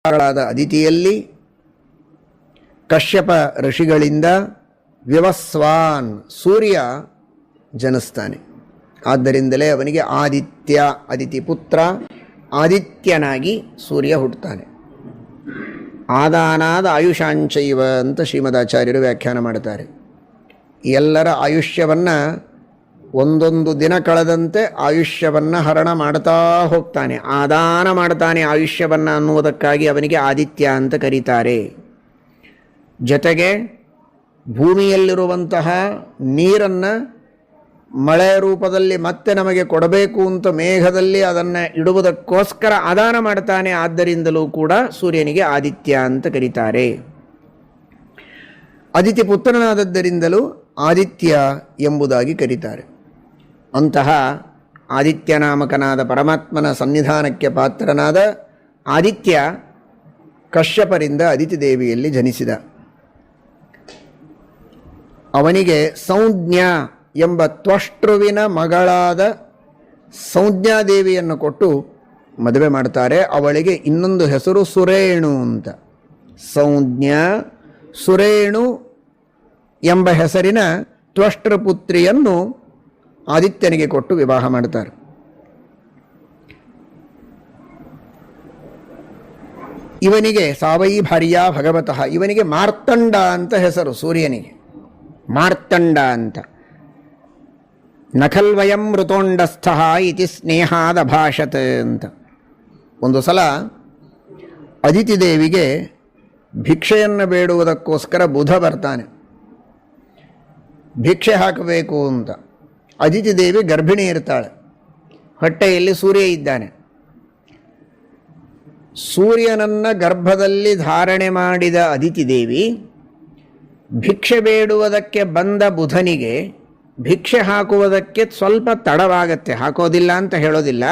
ಗಳಾದ ಅದಿತಿಯಲ್ಲಿ ಕಶ್ಯಪ ಋಷಿಗಳಿಂದ ವಿವಸ್ವಾನ್ ಸೂರ್ಯ ಜನಿಸ್ತಾನೆ. ಆದ್ದರಿಂದಲೇ ಅವನಿಗೆ ಆದಿತ್ಯ, ಅದಿತಿ ಪುತ್ರ ಆದಿತ್ಯನಾಗಿ ಸೂರ್ಯ ಹುಟ್ಟುತ್ತಾನೆ. ಆದಾನಾದ ಆಯುಷಾಂಚೈವ ಅಂತ ಶ್ರೀಮದಾಚಾರ್ಯರು ವ್ಯಾಖ್ಯಾನ ಮಾಡ್ತಾರೆ. ಎಲ್ಲರ ಆಯುಷ್ಯವನ್ನು ಒಂದೊಂದು ದಿನ ಕಳೆದಂತೆ ಆಯುಷ್ಯವನ್ನು ಹರಣ ಮಾಡ್ತಾ ಹೋಗ್ತಾನೆ, ಆದಾನ ಮಾಡ್ತಾನೆ ಆಯುಷ್ಯವನ್ನು ಅನ್ನುವುದಕ್ಕಾಗಿ ಅವನಿಗೆ ಆದಿತ್ಯ ಅಂತ ಕರೀತಾರೆ. ಜೊತೆಗೆ ಭೂಮಿಯಲ್ಲಿರುವಂತಹ ನೀರನ್ನು ಮಳೆ ರೂಪದಲ್ಲಿ ಮತ್ತೆ ನಮಗೆ ಕೊಡಬೇಕು ಅಂತ ಮೇಘದಲ್ಲಿ ಅದನ್ನು ಇಡುವುದಕ್ಕೋಸ್ಕರ ಆದಾನ ಮಾಡ್ತಾನೆ. ಆದ್ದರಿಂದಲೂ ಕೂಡ ಸೂರ್ಯನಿಗೆ ಆದಿತ್ಯ ಅಂತ ಕರೀತಾರೆ. ಅದಿತಿ ಪುತ್ರನಾದದ್ದರಿಂದಲೂ ಆದಿತ್ಯ ಎಂಬುದಾಗಿ ಕರೀತಾರೆ. ಅಂತಹ ಆದಿತ್ಯನಾಮಕನಾದ ಪರಮಾತ್ಮನ ಸನ್ನಿಧಾನಕ್ಕೆ ಪಾತ್ರನಾದ ಆದಿತ್ಯ ಕಶ್ಯಪರಿಂದ ಅದಿತಿ ದೇವಿಯಲ್ಲಿ ಜನಿಸಿದ. ಅವನಿಗೆ ಸಂಜ್ಞಾ ಎಂಬ ತ್ವಷ್ಟೃವಿನ ಮಗಳಾದ ಸಂಜ್ಞಾದೇವಿಯನ್ನು ಕೊಟ್ಟು ಮದುವೆ ಮಾಡ್ತಾರೆ. ಅವಳಿಗೆ ಇನ್ನೊಂದು ಹೆಸರು ಸುರೇಣು ಅಂತ. ಸಂಜ್ಞಾ ಸುರೇಣು ಎಂಬ ಹೆಸರಿನ ತ್ವಷ್ಟೃಪುತ್ರಿಯನ್ನು ಆದಿತ್ಯನಿಗೆ ಕೊಟ್ಟು ವಿವಾಹ ಮಾಡ್ತಾರೆ. ಇವನಿಗೆ ಸಾವೈ ಭಾರ್ಯ ಭಗವತಃ, ಇವನಿಗೆ ಮಾರ್ತಂಡ ಅಂತ ಹೆಸರು. ಸೂರ್ಯನಿಗೆ ಮಾರ್ತಂಡ ಅಂತ. ನಖಲ್ವಯಂ ಋತೋಂಡಸ್ಥ ಇತಿ ಸ್ನೇಹಾದ ಭಾಷತ್ ಅಂತ. ಒಂದು ಸಲ ಅದಿತಿ ದೇವಿಗೆ ಭಿಕ್ಷೆಯನ್ನು ಬೇಡುವುದಕ್ಕೋಸ್ಕರ ಬುಧ ಬರ್ತಾನೆ, ಭಿಕ್ಷೆ ಹಾಕಬೇಕು ಅಂತ. ಅದಿತಿ ದೇವಿ ಗರ್ಭಿಣಿ ಇರ್ತಾಳೆ, ಹೊಟ್ಟೆಯಲ್ಲಿ ಸೂರ್ಯ ಇದ್ದಾನೆ. ಸೂರ್ಯನನ್ನು ಗರ್ಭದಲ್ಲಿ ಧಾರಣೆ ಮಾಡಿದ ಅದಿತಿ ದೇವಿ ಭಿಕ್ಷೆ ಬೇಡುವುದಕ್ಕೆ ಬಂದ ಬುಧನಿಗೆ ಭಿಕ್ಷೆ ಹಾಕುವುದಕ್ಕೆ ಸ್ವಲ್ಪ ತಡವಾಗತ್ತೆ, ಹಾಕೋದಿಲ್ಲ ಅಂತ ಹೇಳೋದಿಲ್ಲ.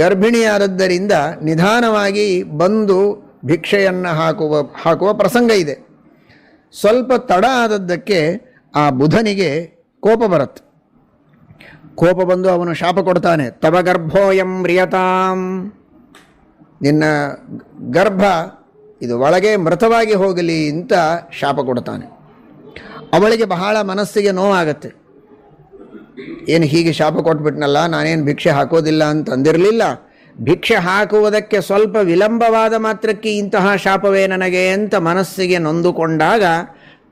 ಗರ್ಭಿಣಿಯಾದದ್ದರಿಂದ ನಿಧಾನವಾಗಿ ಬಂದು ಭಿಕ್ಷೆಯನ್ನು ಹಾಕುವ ಪ್ರಸಂಗ ಇದೆ. ಸ್ವಲ್ಪ ತಡ ಆದದ್ದಕ್ಕೆ ಆ ಬುಧನಿಗೆ ಕೋಪ ಬರುತ್ತೆ. ಕೋಪ ಬಂದು ಅವನು ಶಾಪ ಕೊಡ್ತಾನೆ. ತವ ಗರ್ಭೋಯಂ ಮ್ರಿಯತಾಂ, ನಿನ್ನ ಗರ್ಭ ಇದು ಒಳಗೆ ಮೃತವಾಗಿ ಹೋಗಲಿ ಅಂತ ಶಾಪ ಕೊಡ್ತಾನೆ. ಅವಳಿಗೆ ಬಹಳ ಮನಸ್ಸಿಗೆ ನೋವಾಗತ್ತೆ. ಏನು ಹೀಗೆ ಶಾಪ ಕೊಟ್ಬಿಟ್ನಲ್ಲ, ನಾನೇನು ಭಿಕ್ಷೆ ಹಾಕೋದಿಲ್ಲ ಅಂತ ಅಂದಿರಲಿಲ್ಲ, ಭಿಕ್ಷೆ ಹಾಕುವುದಕ್ಕೆ ಸ್ವಲ್ಪ ವಿಳಂಬವಾದ ಮಾತ್ರಕ್ಕೆ ಇಂತಹ ಶಾಪವೇ ನನಗೆ ಅಂತ ಮನಸ್ಸಿಗೆ ನೊಂದುಕೊಂಡಾಗ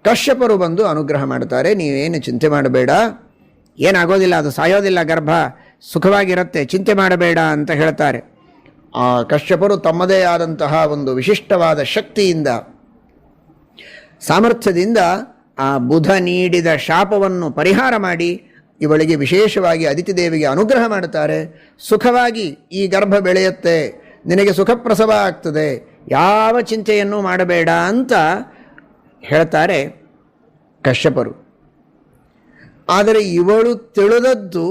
ಕಶ್ಯಪರು ಬಂದು ಅನುಗ್ರಹ ಮಾಡ್ತಾರೆ. ನೀವೇನು ಚಿಂತೆ ಮಾಡಬೇಡ, ಏನಾಗೋದಿಲ್ಲ, ಅದು ಸಾಯೋದಿಲ್ಲ, ಗರ್ಭ ಸುಖವಾಗಿರುತ್ತೆ, ಚಿಂತೆ ಮಾಡಬೇಡ ಅಂತ ಹೇಳ್ತಾರೆ. ಆ ಕಶ್ಯಪರು ತಮ್ಮದೇ ಆದಂತಹ ಒಂದು ವಿಶಿಷ್ಟವಾದ ಶಕ್ತಿಯಿಂದ ಸಾಮರ್ಥ್ಯದಿಂದ ಆ ಬುಧ ನೀಡಿದ ಶಾಪವನ್ನು ಪರಿಹಾರ ಮಾಡಿ ಇವಳಿಗೆ ವಿಶೇಷವಾಗಿ ಅದಿತಿ ದೇವಿಗೆ ಅನುಗ್ರಹ ಮಾಡುತ್ತಾರೆ. ಸುಖವಾಗಿ ಈ ಗರ್ಭ ಬೆಳೆಯುತ್ತೆ, ನಿನಗೆ ಸುಖಪ್ರಸವ ಆಗ್ತದೆ, ಯಾವ ಚಿಂತೆಯನ್ನು ಮಾಡಬೇಡ ಅಂತ ಹೇಳ್ತಾರೆ ಕಶ್ಯಪರು. ಆದರೆ ಇವಳು ತಿಳಿದದ್ದು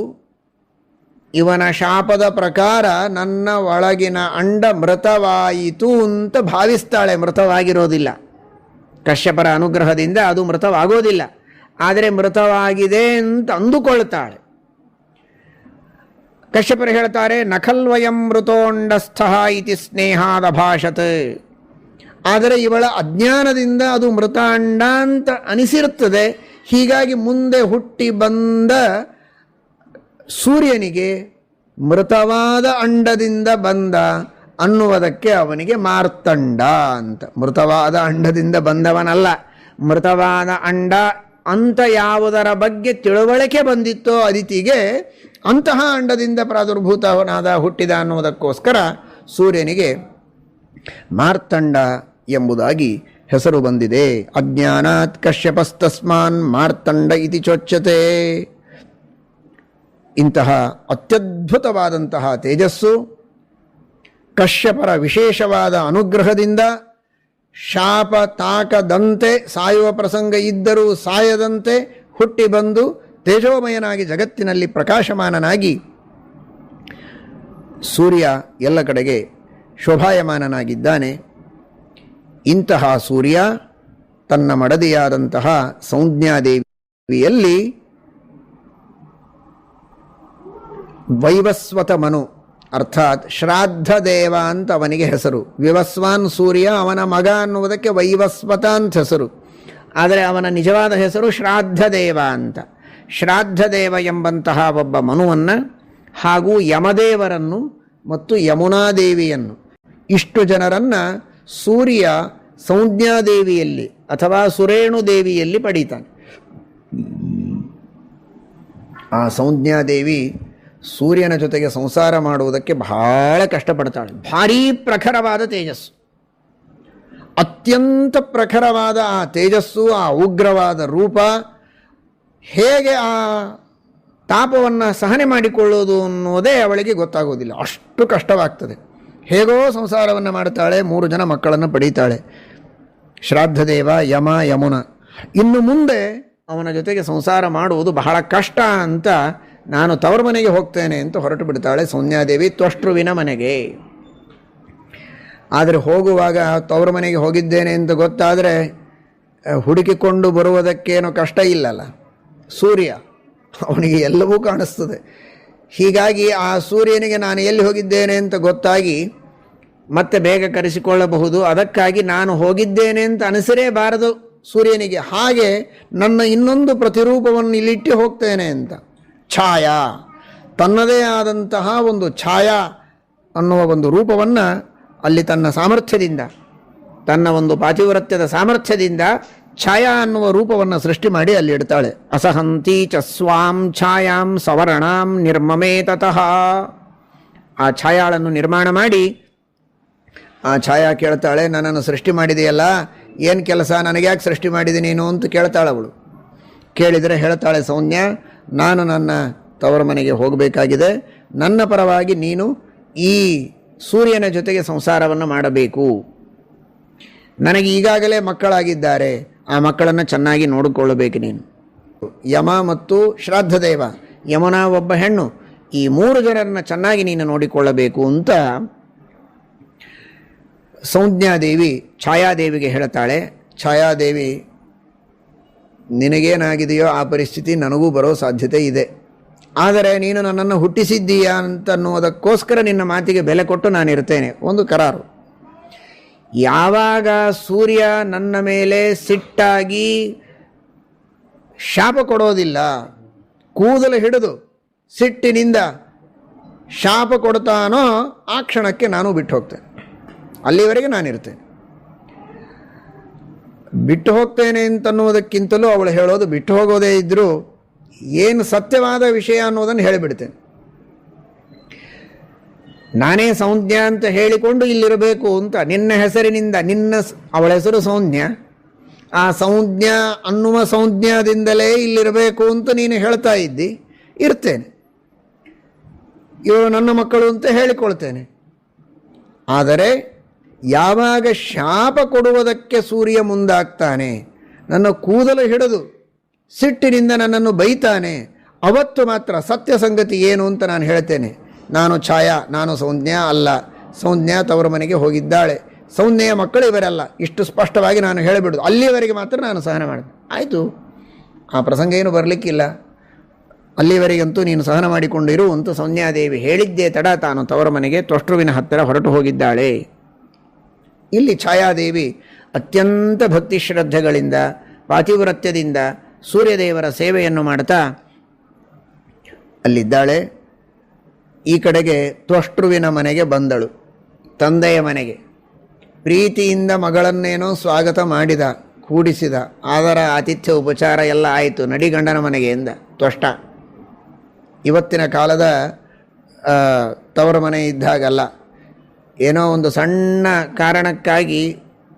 ಇವನ ಶಾಪದ ಪ್ರಕಾರ ನನ್ನ ಒಳಗಿನ ಅಂಡ ಮೃತವಾಯಿತು ಅಂತ ಭಾವಿಸ್ತಾಳೆ. ಮೃತವಾಗಿರೋದಿಲ್ಲ, ಕಶ್ಯಪರ ಅನುಗ್ರಹದಿಂದ ಅದು ಮೃತವಾಗೋದಿಲ್ಲ, ಆದರೆ ಮೃತವಾಗಿದೆ ಅಂತ ಅಂದುಕೊಳ್ತಾಳೆ. ಕಶ್ಯಪರು ಹೇಳ್ತಾರೆ, ನಖಲ್ವಯಂ ಮೃತೋಂಡಸ್ಥ ಇತಿ ಸ್ನೇಹಾದ ಭಾಷತ್. ಆದರೆ ಇವಳ ಅಜ್ಞಾನದಿಂದ ಅದು ಮೃತಾಂಡ ಅಂತ ಅನಿಸಿರುತ್ತದೆ. ಹೀಗಾಗಿ ಮುಂದೆ ಹುಟ್ಟಿ ಬಂದ ಸೂರ್ಯನಿಗೆ ಮೃತವಾದ ಅಂಡದಿಂದ ಬಂದ ಅನ್ನುವುದಕ್ಕೆ ಅವನಿಗೆ ಮಾರ್ತಂಡ ಅಂತ. ಮೃತವಾದ ಅಂಡದಿಂದ ಬಂದವನಲ್ಲ, ಮೃತವಾದ ಅಂಡ ಅಂತ ಯಾವುದರ ಬಗ್ಗೆ ತಿಳುವಳಿಕೆ ಬಂದಿತ್ತೋ ಅದಿತಿಗೆ, ಅಂತಹ ಅಂಡದಿಂದ ಪ್ರಾದುರ್ಭೂತವನಾದ ಹುಟ್ಟಿದ ಅನ್ನುವುದಕ್ಕೋಸ್ಕರ ಸೂರ್ಯನಿಗೆ ಮಾರ್ತಂಡ ಎಂಬುದಾಗಿ ಹೆಸರು ಬಂದಿದೆ. ಅಜ್ಞಾನಾತ್ ಕಶ್ಯಪಸ್ತಸ್ಮಾನ್ ಮಾರ್ತಂಡ ಇತಿ ಚೋಚ್ಯತೆ. ಇಂತಹ ಅತ್ಯದ್ಭುತವಾದಂತಹ ತೇಜಸ್ಸು ಕಶ್ಯಪರ ವಿಶೇಷವಾದ ಅನುಗ್ರಹದಿಂದ ಶಾಪ ತಾಕದಂತೆ, ಸಾಯುವ ಪ್ರಸಂಗ ಇದ್ದರೂ ಸಾಯದಂತೆ ಹುಟ್ಟಿ ಬಂದು ತೇಜೋಮಯನಾಗಿ ಜಗತ್ತಿನಲ್ಲಿ ಪ್ರಕಾಶಮಾನನಾಗಿ ಸೂರ್ಯ ಎಲ್ಲ ಕಡೆಗೆ ಶೋಭಾಯಮಾನನಾಗಿದ್ದಾನೆ. ಇಂತಹ ಸೂರ್ಯ ತನ್ನ ಮಡದಿಯಾದಂತಹ ಸಂಜ್ಞಾದೇವಿಯಲ್ಲಿ ವೈವಸ್ವತ ಮನು ಅರ್ಥಾತ್ ಶ್ರಾದ್ದ ದೇವ ಅಂತ ಅವನಿಗೆ ಹೆಸರು. ವಿವಸ್ವಾನ್ ಸೂರ್ಯ ಅವನ ಮಗ ಅನ್ನುವುದಕ್ಕೆ ವೈವಸ್ವತ ಅಂತ ಹೆಸರು, ಆದರೆ ಅವನ ನಿಜವಾದ ಹೆಸರು ಶ್ರಾದ್ದ ದೇವ ಅಂತ. ಶ್ರಾದ್ದ ದೇವ ಎಂಬಂತಹ ಒಬ್ಬ ಮನುವನ್ನು ಹಾಗೂ ಯಮದೇವರನ್ನು ಮತ್ತು ಯಮುನಾದೇವಿಯನ್ನು ಇಷ್ಟು ಜನರನ್ನು ಸೂರ್ಯ ಸಂಜ್ಞಾದೇವಿಯಲ್ಲಿ ಅಥವಾ ಸುರೇಣು ದೇವಿಯಲ್ಲಿ ಪಡೀತಾನೆ. ಆ ಸಂಜ್ಞಾದೇವಿ ಸೂರ್ಯನ ಜೊತೆಗೆ ಸಂಸಾರ ಮಾಡುವುದಕ್ಕೆ ಬಹಳ ಕಷ್ಟಪಡ್ತಾಳೆ. ಭಾರೀ ಪ್ರಖರವಾದ ತೇಜಸ್ಸು, ಅತ್ಯಂತ ಪ್ರಖರವಾದ ಆ ತೇಜಸ್ಸು, ಆ ಉಗ್ರವಾದ ರೂಪ, ಹೇಗೆ ಆ ತಾಪವನ್ನು ಸಹನೆ ಮಾಡಿಕೊಳ್ಳೋದು ಅನ್ನೋದೇ ಅವಳಿಗೆ ಗೊತ್ತಾಗೋದಿಲ್ಲ. ಅಷ್ಟು ಕಷ್ಟವಾಗ್ತದೆ. ಹೇಗೋ ಸಂಸಾರವನ್ನು ಮಾಡ್ತಾಳೆ, 3 ಜನ ಮಕ್ಕಳನ್ನು ಪಡೀತಾಳೆ. ಶ್ರಾದ್ದದೇವ, ಯಮ, ಯಮುನ. ಇನ್ನು ಮುಂದೆ ಅವನ ಜೊತೆಗೆ ಸಂಸಾರ ಮಾಡುವುದು ಬಹಳ ಕಷ್ಟ ಅಂತ ನಾನು ತವರ ಮನೆಗೆ ಹೋಗ್ತೇನೆ ಅಂತ ಹೊರಟು ಬಿಡ್ತಾಳೆ ಸಂಜ್ಞಾದೇವಿ ತ್ವಷ್ಟೃವಿನ ಮನೆಗೆ. ಆದರೆ ಹೋಗುವಾಗ ತವರ ಮನೆಗೆ ಹೋಗಿದ್ದೇನೆ ಅಂತ ಗೊತ್ತಾದರೆ ಹುಡುಕಿಕೊಂಡು ಬರುವುದಕ್ಕೇನೋ ಕಷ್ಟ ಇಲ್ಲಲ್ಲ. ಸೂರ್ಯ ಅವನಿಗೆ ಎಲ್ಲವೂ ಕಾಣಿಸ್ತದೆ. ಹೀಗಾಗಿ ಆ ಸೂರ್ಯನಿಗೆ ನಾನು ಎಲ್ಲಿ ಹೋಗಿದ್ದೇನೆ ಅಂತ ಗೊತ್ತಾಗಿ ಮತ್ತೆ ಬೇಗ ಕರೆಸಿಕೊಳ್ಳಬಹುದು. ಅದಕ್ಕಾಗಿ ನಾನು ಹೋಗಿದ್ದೇನೆ ಅಂತ ಅನಿಸಿರೇಬಾರದು ಸೂರ್ಯನಿಗೆ. ಹಾಗೆ ನನ್ನ ಇನ್ನೊಂದು ಪ್ರತಿರೂಪವನ್ನು ಇಲ್ಲಿಟ್ಟು ಹೋಗ್ತೇನೆ ಅಂತ. ಛಾಯಾ, ತನ್ನದೇ ಆದಂತಹ ಒಂದು ಛಾಯಾ ಅನ್ನುವ ಒಂದು ರೂಪವನ್ನು ಅಲ್ಲಿ ತನ್ನ ಸಾಮರ್ಥ್ಯದಿಂದ, ತನ್ನ ಒಂದು ಪಾತಿವ್ರತ್ಯದ ಸಾಮರ್ಥ್ಯದಿಂದ ಛಾಯಾ ಅನ್ನುವ ರೂಪವನ್ನು ಸೃಷ್ಟಿ ಮಾಡಿ ಅಲ್ಲಿ ಇಡ್ತಾಳೆ. ಅಸಹಂತಿ ಚ ಸ್ವಾಂ ಛಾಯಾಂ ಸವರ್ಣಾಂ ನಿರ್ಮಮೇ ತತಃ. ಆ ಛಾಯಾಳನ್ನು ನಿರ್ಮಾಣ ಮಾಡಿ ಆ ಛಾಯಾ ಕೇಳ್ತಾಳೆ, ನನ್ನನ್ನು ಸೃಷ್ಟಿ ಮಾಡಿದೆಯಲ್ಲ, ಏನು ಕೆಲಸ, ನನಗ್ಯಾಕೆ ಸೃಷ್ಟಿ ಮಾಡಿದೆ ನೀನು ಅಂತ ಕೇಳ್ತಾಳವಳು. ಕೇಳಿದರೆ ಹೇಳ್ತಾಳೆ ಸೌನ್ಯ, ನಾನು ನನ್ನ ತವರ ಮನೆಗೆ ಹೋಗಬೇಕಾಗಿದೆ, ನನ್ನ ಪರವಾಗಿ ನೀನು ಈ ಸೂರ್ಯನ ಜೊತೆಗೆ ಸಂಸಾರವನ್ನು ಮಾಡಬೇಕು. ನನಗೆ ಈಗಾಗಲೇ ಮಕ್ಕಳಾಗಿದ್ದಾರೆ, ಆ ಮಕ್ಕಳನ್ನು ಚೆನ್ನಾಗಿ ನೋಡಿಕೊಳ್ಳಬೇಕು ನೀನು. ಯಮ ಮತ್ತು ಶ್ರಾದ್ದದೇವ, ಯಮುನ ಒಬ್ಬ ಹೆಣ್ಣು, ಈ 3 ಜನರನ್ನು ಚೆನ್ನಾಗಿ ನೀನು ನೋಡಿಕೊಳ್ಳಬೇಕು ಅಂತ ಸಂಜ್ಞಾದೇವಿ ಛಾಯಾದೇವಿಗೆ ಹೇಳ್ತಾಳೆ. ಛಾಯಾದೇವಿ, ನಿನಗೇನಾಗಿದೆಯೋ ಆ ಪರಿಸ್ಥಿತಿ ನನಗೂ ಬರೋ ಸಾಧ್ಯತೆ ಇದೆ, ಆದರೆ ನೀನು ನನ್ನನ್ನು ಹುಟ್ಟಿಸಿದ್ದೀಯಾ ಅಂತನ್ನುವುದಕ್ಕೋಸ್ಕರ ನಿನ್ನ ಮಾತಿಗೆ ಬೆಲೆ ಕೊಟ್ಟು ನಾನಿರ್ತೇನೆ. ಒಂದು ಕರಾರು. ಯಾವಾಗ ಸೂರ್ಯ ನನ್ನ ಮೇಲೆ ಸಿಟ್ಟಾಗಿ ಶಾಪ ಕೊಡೋದಿಲ್ಲ, ಕೂದಲು ಹಿಡಿದು ಸಿಟ್ಟಿನಿಂದ ಶಾಪ ಕೊಡ್ತಾನೋ ಆ ಕ್ಷಣಕ್ಕೆ ನಾನು ಬಿಟ್ಟು ಹೋಗ್ತೇನೆ. ಅಲ್ಲಿವರೆಗೆ ನಾನಿರ್ತೇನೆ. ಬಿಟ್ಟು ಹೋಗ್ತೇನೆ ಅಂತನ್ನುವುದಕ್ಕಿಂತಲೂ ಅವಳು ಹೇಳೋದು, ಬಿಟ್ಟು ಹೋಗೋದೇ ಇದ್ದರೂ ಏನು ಸತ್ಯವಾದ ವಿಷಯ ಅನ್ನೋದನ್ನು ಹೇಳಿಬಿಡ್ತೇನೆ. ನಾನೇ ಸಂಜ್ಞಾ ಅಂತ ಹೇಳಿಕೊಂಡು ಇಲ್ಲಿರಬೇಕು ಅಂತ ನಿನ್ನ ಹೆಸರಿನಿಂದ, ಅವಳ ಹೆಸರು ಸಂಜ್ಞಾ, ಆ ಸಂಜ್ಞಾ ಅನ್ನುವ ಸಂಜ್ಞಾದಿಂದಲೇ ಇಲ್ಲಿರಬೇಕು ಅಂತ ನೀನು ಹೇಳ್ತಾ ಇದ್ದಿ, ಇರ್ತೇನೆ. ಇವರು ನನ್ನ ಮಕ್ಕಳು ಅಂತ ಹೇಳಿಕೊಳ್ತೇನೆ. ಆದರೆ ಯಾವಾಗ ಶಾಪ ಕೊಡುವುದಕ್ಕೆ ಸೂರ್ಯ ಮುಂದಾಗ್ತಾನೆ, ನನ್ನ ಕೂದಲು ಹಿಡಿದು ಸಿಟ್ಟಿನಿಂದ ನನ್ನನ್ನು ಬೈತಾನೆ, ಅವತ್ತು ಮಾತ್ರ ಸತ್ಯ ಸಂಗತಿ ಏನು ಅಂತ ನಾನು ಹೇಳ್ತೇನೆ. ನಾನು ಛಾಯಾ, ನಾನು ಸಂಜ್ಞಾ ಅಲ್ಲ, ಸಂಜ್ಞಾ ತವರ ಮನೆಗೆ ಹೋಗಿದ್ದಾಳೆ, ಸಂಜ್ಞೆಯ ಮಕ್ಕಳು ಇವರಲ್ಲ, ಇಷ್ಟು ಸ್ಪಷ್ಟವಾಗಿ ನಾನು ಹೇಳಿಬಿಡೋದು. ಅಲ್ಲಿವರೆಗೆ ಮಾತ್ರ ನಾನು ಸಹನ ಮಾಡಿದೆ. ಆಯಿತು, ಆ ಪ್ರಸಂಗ ಏನು ಬರಲಿಕ್ಕಿಲ್ಲ, ಅಲ್ಲಿವರೆಗಂತೂ ನೀನು ಸಹನ ಮಾಡಿಕೊಂಡಿರು ಅಂತ ಸಂಜ್ಞಾದೇವಿ ಹೇಳಿದ್ದೇ ತಡ ತಾನು ತವರ ಮನೆಗೆ ತ್ವಷ್ಟೃವಿನ ಹತ್ತಿರ ಹೊರಟು ಹೋಗಿದ್ದಾಳೆ. ಇಲ್ಲಿ ಛಾಯಾದೇವಿ ಅತ್ಯಂತ ಭಕ್ತಿ ಶ್ರದ್ಧೆಗಳಿಂದ ಪಾತಿವ್ರತ್ಯದಿಂದ ಸೂರ್ಯದೇವರ ಸೇವೆಯನ್ನು ಮಾಡ್ತಾ ಅಲ್ಲಿದ್ದಾಳೆ. ಈ ಕಡೆಗೆ ತ್ವಷ್ಟೃವಿನ ಮನೆಗೆ ಬಂದಳು, ತಂದೆಯ ಮನೆಗೆ. ಪ್ರೀತಿಯಿಂದ ಮಗಳನ್ನೇನೋ ಸ್ವಾಗತ ಮಾಡಿದ, ಕೂಡಿಸಿದ, ಅದರ ಆತಿಥ್ಯ ಉಪಚಾರ ಎಲ್ಲ ಆಯಿತು. ನಡಿಗಂಡನ ಮನೆಗೆ ಎಂದ ತ್ವಷ್ಟ. ಇವತ್ತಿನ ಕಾಲದ ತವರ ಮನೆ ಇದ್ದಾಗಲ್ಲ. ಏನೋ ಒಂದು ಸಣ್ಣ ಕಾರಣಕ್ಕಾಗಿ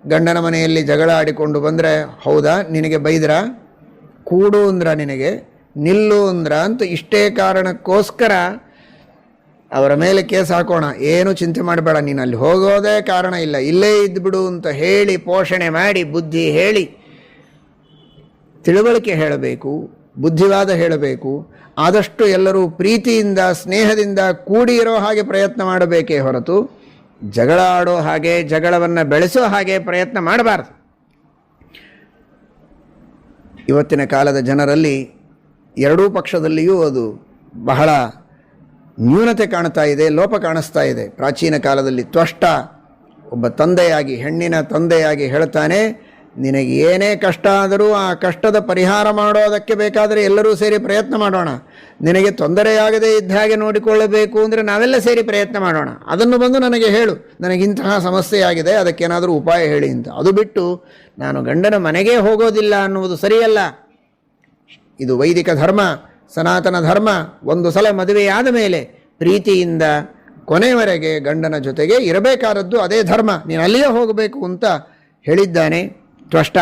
ಗಂಡನ ಮನೆಯಲ್ಲಿ ಜಗಳ ಆಡಿಕೊಂಡು ಬಂದರೆ, ಹೌದಾ ನಿನಗೆ ಬೈದ್ರಾ, ಕೂಡು ಅಂದ್ರ, ನಿನಗೆ ನಿಲ್ಲು ಅಂದ್ರ ಅಂತ ಇಷ್ಟೇ ಕಾರಣಕ್ಕೋಸ್ಕರ ಅವರ ಮೇಲೆ ಕೇಸ್ ಹಾಕೋಣ, ಏನು ಚಿಂತೆ ಮಾಡಬೇಡ, ನೀನು ಅಲ್ಲಿ ಹೋಗೋದೇ ಕಾರಣ ಇಲ್ಲ, ಇಲ್ಲೇ ಇದ್ದುಬಿಡು ಅಂತ ಹೇಳಿ ಪೋಷಣೆ ಮಾಡಿ ಬುದ್ಧಿ ಹೇಳಿ ತಿಳುವಳಿಕೆ ಹೇಳಬೇಕು, ಬುದ್ಧಿವಾದ ಹೇಳಬೇಕು. ಆದಷ್ಟು ಎಲ್ಲರೂ ಪ್ರೀತಿಯಿಂದ ಸ್ನೇಹದಿಂದ ಕೂಡಿ ಇರೋ ಹಾಗೆ ಪ್ರಯತ್ನ ಮಾಡಬೇಕೇ ಹೊರತು ಜಗಳ ಆಡೋ ಹಾಗೆ, ಜಗಳವನ್ನು ಬೆಳೆಸೋ ಹಾಗೆ ಪ್ರಯತ್ನ ಮಾಡಬಾರ್ದು. ಇವತ್ತಿನ ಕಾಲದ ಜನರಲ್ಲಿ ಎರಡೂ ಪಕ್ಷದಲ್ಲಿಯೂ ಅದು ಬಹಳ ನ್ಯೂನತೆ ಕಾಣ್ತಾ ಇದೆ, ಲೋಪ ಕಾಣಿಸ್ತಾ ಇದೆ. ಪ್ರಾಚೀನ ಕಾಲದಲ್ಲಿ ತ್ವಷ್ಟ ಒಬ್ಬ ತಂದೆಯಾಗಿ, ಹೆಣ್ಣಿನ ತಂದೆಯಾಗಿ ಹೇಳ್ತಾನೆ, ನಿನಗೆ ಏನೇ ಕಷ್ಟ ಆದರೂ ಆ ಕಷ್ಟದ ಪರಿಹಾರ ಮಾಡೋದಕ್ಕೆ ಬೇಕಾದರೆ ಎಲ್ಲರೂ ಸೇರಿ ಪ್ರಯತ್ನ ಮಾಡೋಣ. ನಿನಗೆ ತೊಂದರೆಯಾಗದೇ ಇದ್ದ ಹಾಗೆ ನೋಡಿಕೊಳ್ಳಬೇಕು ಅಂದರೆ ನಾವೆಲ್ಲ ಸೇರಿ ಪ್ರಯತ್ನ ಮಾಡೋಣ. ಅದನ್ನು ಬಂದು ನನಗೆ ಹೇಳು, ನನಗಿಂತಹ ಸಮಸ್ಯೆಯಾಗಿದೆ, ಅದಕ್ಕೇನಾದರೂ ಉಪಾಯ ಹೇಳಿ ಅಂತ. ಅದು ಬಿಟ್ಟು ನಾನು ಗಂಡನ ಮನೆಗೇ ಹೋಗೋದಿಲ್ಲ ಅನ್ನುವುದು ಸರಿಯಲ್ಲ. ಇದು ವೈದಿಕ ಧರ್ಮ, ಸನಾತನ ಧರ್ಮ. ಒಂದು ಸಲ ಮದುವೆಯಾದ ಮೇಲೆ ಪ್ರೀತಿಯಿಂದ ಕೊನೆಯವರೆಗೆ ಗಂಡನ ಜೊತೆಗೆ ಇರಬೇಕಾದದ್ದು ಅದೇ ಧರ್ಮ. ನೀನು ಅಲ್ಲಿಯೇ ಹೋಗಬೇಕು ಅಂತ ಹೇಳಿದ್ದಾನೆ ತ್ವಷ್ಟ.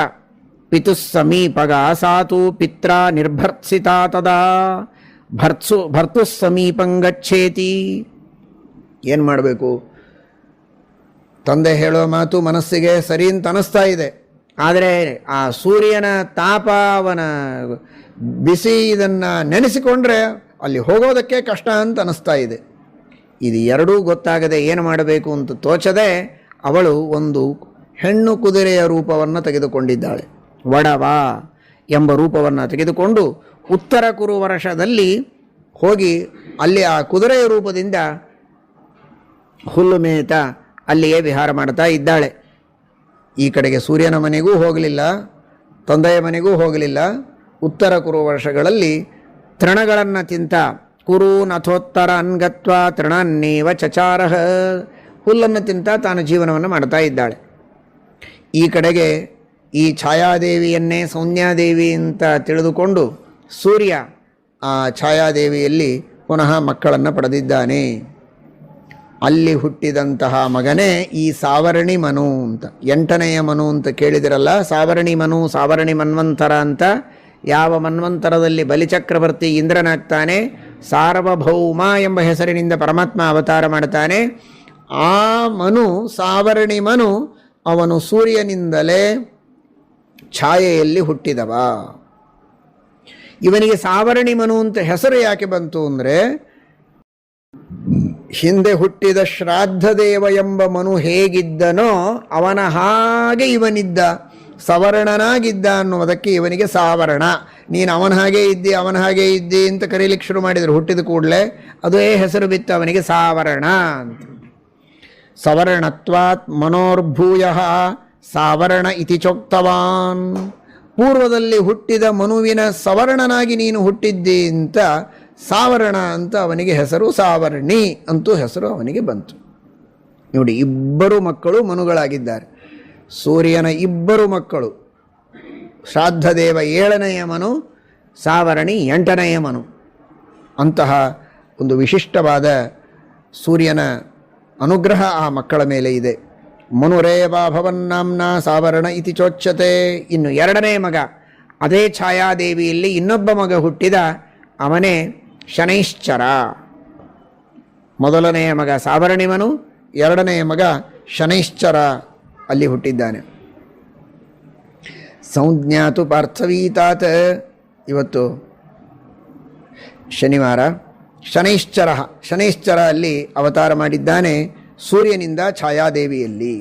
ಪಿತುಸ್ ಸಮೀಪಗ ಸಾತು ಪಿತ್ರ ನಿರ್ಭರ್ತ್ಸಿತಾ ತದಾ ಭರ್ತು ಸಮೀಪಂಗಚ್ಚೇತಿ. ಏನು ಮಾಡಬೇಕು? ತಂದೆ ಹೇಳೋ ಮಾತು ಮನಸ್ಸಿಗೆ ಸರಿ ಅಂತ ಅನಿಸ್ತಾ ಇದೆ, ಆದರೆ ಆ ಸೂರ್ಯನ ತಾಪ, ಅವನ ಬಿಸಿ, ಇದನ್ನು ನೆನೆಸಿಕೊಂಡ್ರೆ ಅಲ್ಲಿ ಹೋಗೋದಕ್ಕೆ ಕಷ್ಟ ಅಂತ ಅನಿಸ್ತಾ ಇದೆ. ಇದು ಎರಡೂ ಗೊತ್ತಾಗದೆ ಏನು ಮಾಡಬೇಕು ಅಂತ ತೋಚದೆ ಅವಳು ಒಂದು ಹೆಣ್ಣು ಕುದುರೆಯ ರೂಪವನ್ನು ತೆಗೆದುಕೊಂಡಿದ್ದಾಳೆ. ವಡವ ಎಂಬ ರೂಪವನ್ನು ತೆಗೆದುಕೊಂಡು ಉತ್ತರ ಕುರು ವರ್ಷದಲ್ಲಿ ಹೋಗಿ ಅಲ್ಲಿ ಆ ಕುದುರೆಯ ರೂಪದಿಂದ ಹುಲ್ಲು ಮೇತ ಅಲ್ಲಿಯೇ ವಿಹಾರ ಮಾಡ್ತಾ ಇದ್ದಾಳೆ. ಈ ಕಡೆಗೆ ಸೂರ್ಯನ ಮನೆಗೂ ಹೋಗಲಿಲ್ಲ, ತಂದೆಯ ಮನೆಗೂ ಹೋಗಲಿಲ್ಲ. ಉತ್ತರ ಕುರು ವರ್ಷಗಳಲ್ಲಿ ತೃಣಗಳನ್ನು ತಿಂತ ಕುರು ನಥೋತ್ತರ ಅನ್ಗತ್ವ ತೃಣನ್ನೇವ ಚಚಾರಹ, ಹುಲ್ಲನ್ನು ತಿಂತ ತಾನು ಜೀವನವನ್ನು ಮಾಡ್ತಾ ಇದ್ದಾಳೆ. ಈ ಕಡೆಗೆ ಈ ಛಾಯಾದೇವಿಯನ್ನೇ ಸೌಮ್ಯಾದೇವಿ ಅಂತ ತಿಳಿದುಕೊಂಡು ಸೂರ್ಯ ಆ ಛಾಯಾದೇವಿಯಲ್ಲಿ ಪುನಃ ಮಕ್ಕಳನ್ನು ಪಡೆದಿದ್ದಾನೆ. ಅಲ್ಲಿ ಹುಟ್ಟಿದಂತಹ ಮಗನೇ ಈ ಸಾವರ್ಣಿ ಮನು ಅಂತ. 8ನೆಯ ಮನು ಅಂತ ಕೇಳಿದಿರಲ್ಲ, ಸಾವರ್ಣಿ ಮನು, ಸಾವರ್ಣಿ ಮನ್ವಂತರ ಅಂತ. ಯಾವ ಮನ್ವಂತರದಲ್ಲಿ ಬಲಿಚಕ್ರವರ್ತಿ ಇಂದ್ರನಾಗ್ತಾನೆ, ಸಾರ್ವಭೌಮ ಎಂಬ ಹೆಸರಿನಿಂದ ಪರಮಾತ್ಮ ಅವತಾರ ಮಾಡ್ತಾನೆ. ಆ ಮನು, ಸಾವರ್ಣಿ ಮನು, ಅವನು ಸೂರ್ಯನಿಂದಲೇ ಛಾಯೆಯಲ್ಲಿ ಹುಟ್ಟಿದವ. ಇವನಿಗೆ ಸಾವರ್ಣಿ ಮನು ಅಂತ ಹೆಸರು ಯಾಕೆ ಬಂತು ಅಂದರೆ, ಹಿಂದೆ ಹುಟ್ಟಿದ ಶ್ರಾದ್ದದೇವ ಎಂಬ ಮನು ಹೇಗಿದ್ದನೋ ಅವನ ಹಾಗೆ ಇವನಿದ್ದ, ಸವರ್ಣನಾಗಿದ್ದ ಅನ್ನುವುದಕ್ಕೆ ಇವನಿಗೆ ಸಾವರ್ಣ. ನೀನು ಅವನ ಹಾಗೆ ಇದ್ದಿ, ಅವನ ಹಾಗೆ ಇದ್ದಿ ಅಂತ ಕರೀಲಿಕ್ಕೆ ಶುರು ಮಾಡಿದರು. ಹುಟ್ಟಿದ ಕೂಡಲೇ ಅದೇ ಹೆಸರು ಬಿತ್ತು ಅವನಿಗೆ ಸಾವರ್ಣ ಅಂತ. ಸವರ್ಣತ್ವಾತ್ ಮನೋರ್ಭೂಯ ಸಾವರ್ಣ ಇತಿ ಚೋಕ್ತವಾನ್. ಪೂರ್ವದಲ್ಲಿ ಹುಟ್ಟಿದ ಮನುವಿನ ಸವರ್ಣನಾಗಿ ನೀನು ಹುಟ್ಟಿದ್ದಿ ಅಂತ ಸಾವರ್ಣ ಅಂತ ಅವನಿಗೆ ಹೆಸರು, ಸಾವರ್ಣಿ ಅಂತೂ ಹೆಸರು ಅವನಿಗೆ ಬಂತು. ನೋಡಿ, ಇಬ್ಬರು ಮಕ್ಕಳು ಮನುಗಳಾಗಿದ್ದಾರೆ. ಸೂರ್ಯನ ಇಬ್ಬರು ಮಕ್ಕಳು, ಶ್ರಾದ್ದದೇವ 7ನೆಯ ಮನು, ಸಾವರ್ಣಿ 8ನೆಯ ಮನು. ಅಂತಹ ಒಂದು ವಿಶಿಷ್ಟವಾದ ಸೂರ್ಯನ ಅನುಗ್ರಹ ಆ ಮಕ್ಕಳ ಮೇಲೆ ಇದೆ. ಮನುರೇವ ಭವನ್ನಾಂನ ಸಾವರ್ಣ ಇತಿ ಚೋಚ್ಯತೆ. ಇನ್ನು 2ನೇ ಮಗ, ಅದೇ ಛಾಯಾದೇವಿಯಲ್ಲಿ ಇನ್ನೊಬ್ಬ ಮಗ ಹುಟ್ಟಿದ, ಅವನೇ ಶನೈಶ್ಚರ. ಮೊದಲನೆಯ ಮಗ ಸಾವರ್ಣಿ ಮನು, 2ನೆಯ ಮಗ ಶನೈಶ್ಚರ ಅಲ್ಲಿ ಹುಟ್ಟಿದ್ದಾನೆ. ಸಂಜ್ಞಾತು ಪಾರ್ಥವೀತಾತ್. ಇವತ್ತು ಶನಿವಾರ. ಶನೈಶ್ಚರ ಅಲ್ಲಿ ಅವತಾರ ಮಾಡಿದ್ದಾನೆ ಸೂರ್ಯನಿಂದ ಛಾಯಾದೇವಿಯಲ್ಲಿ.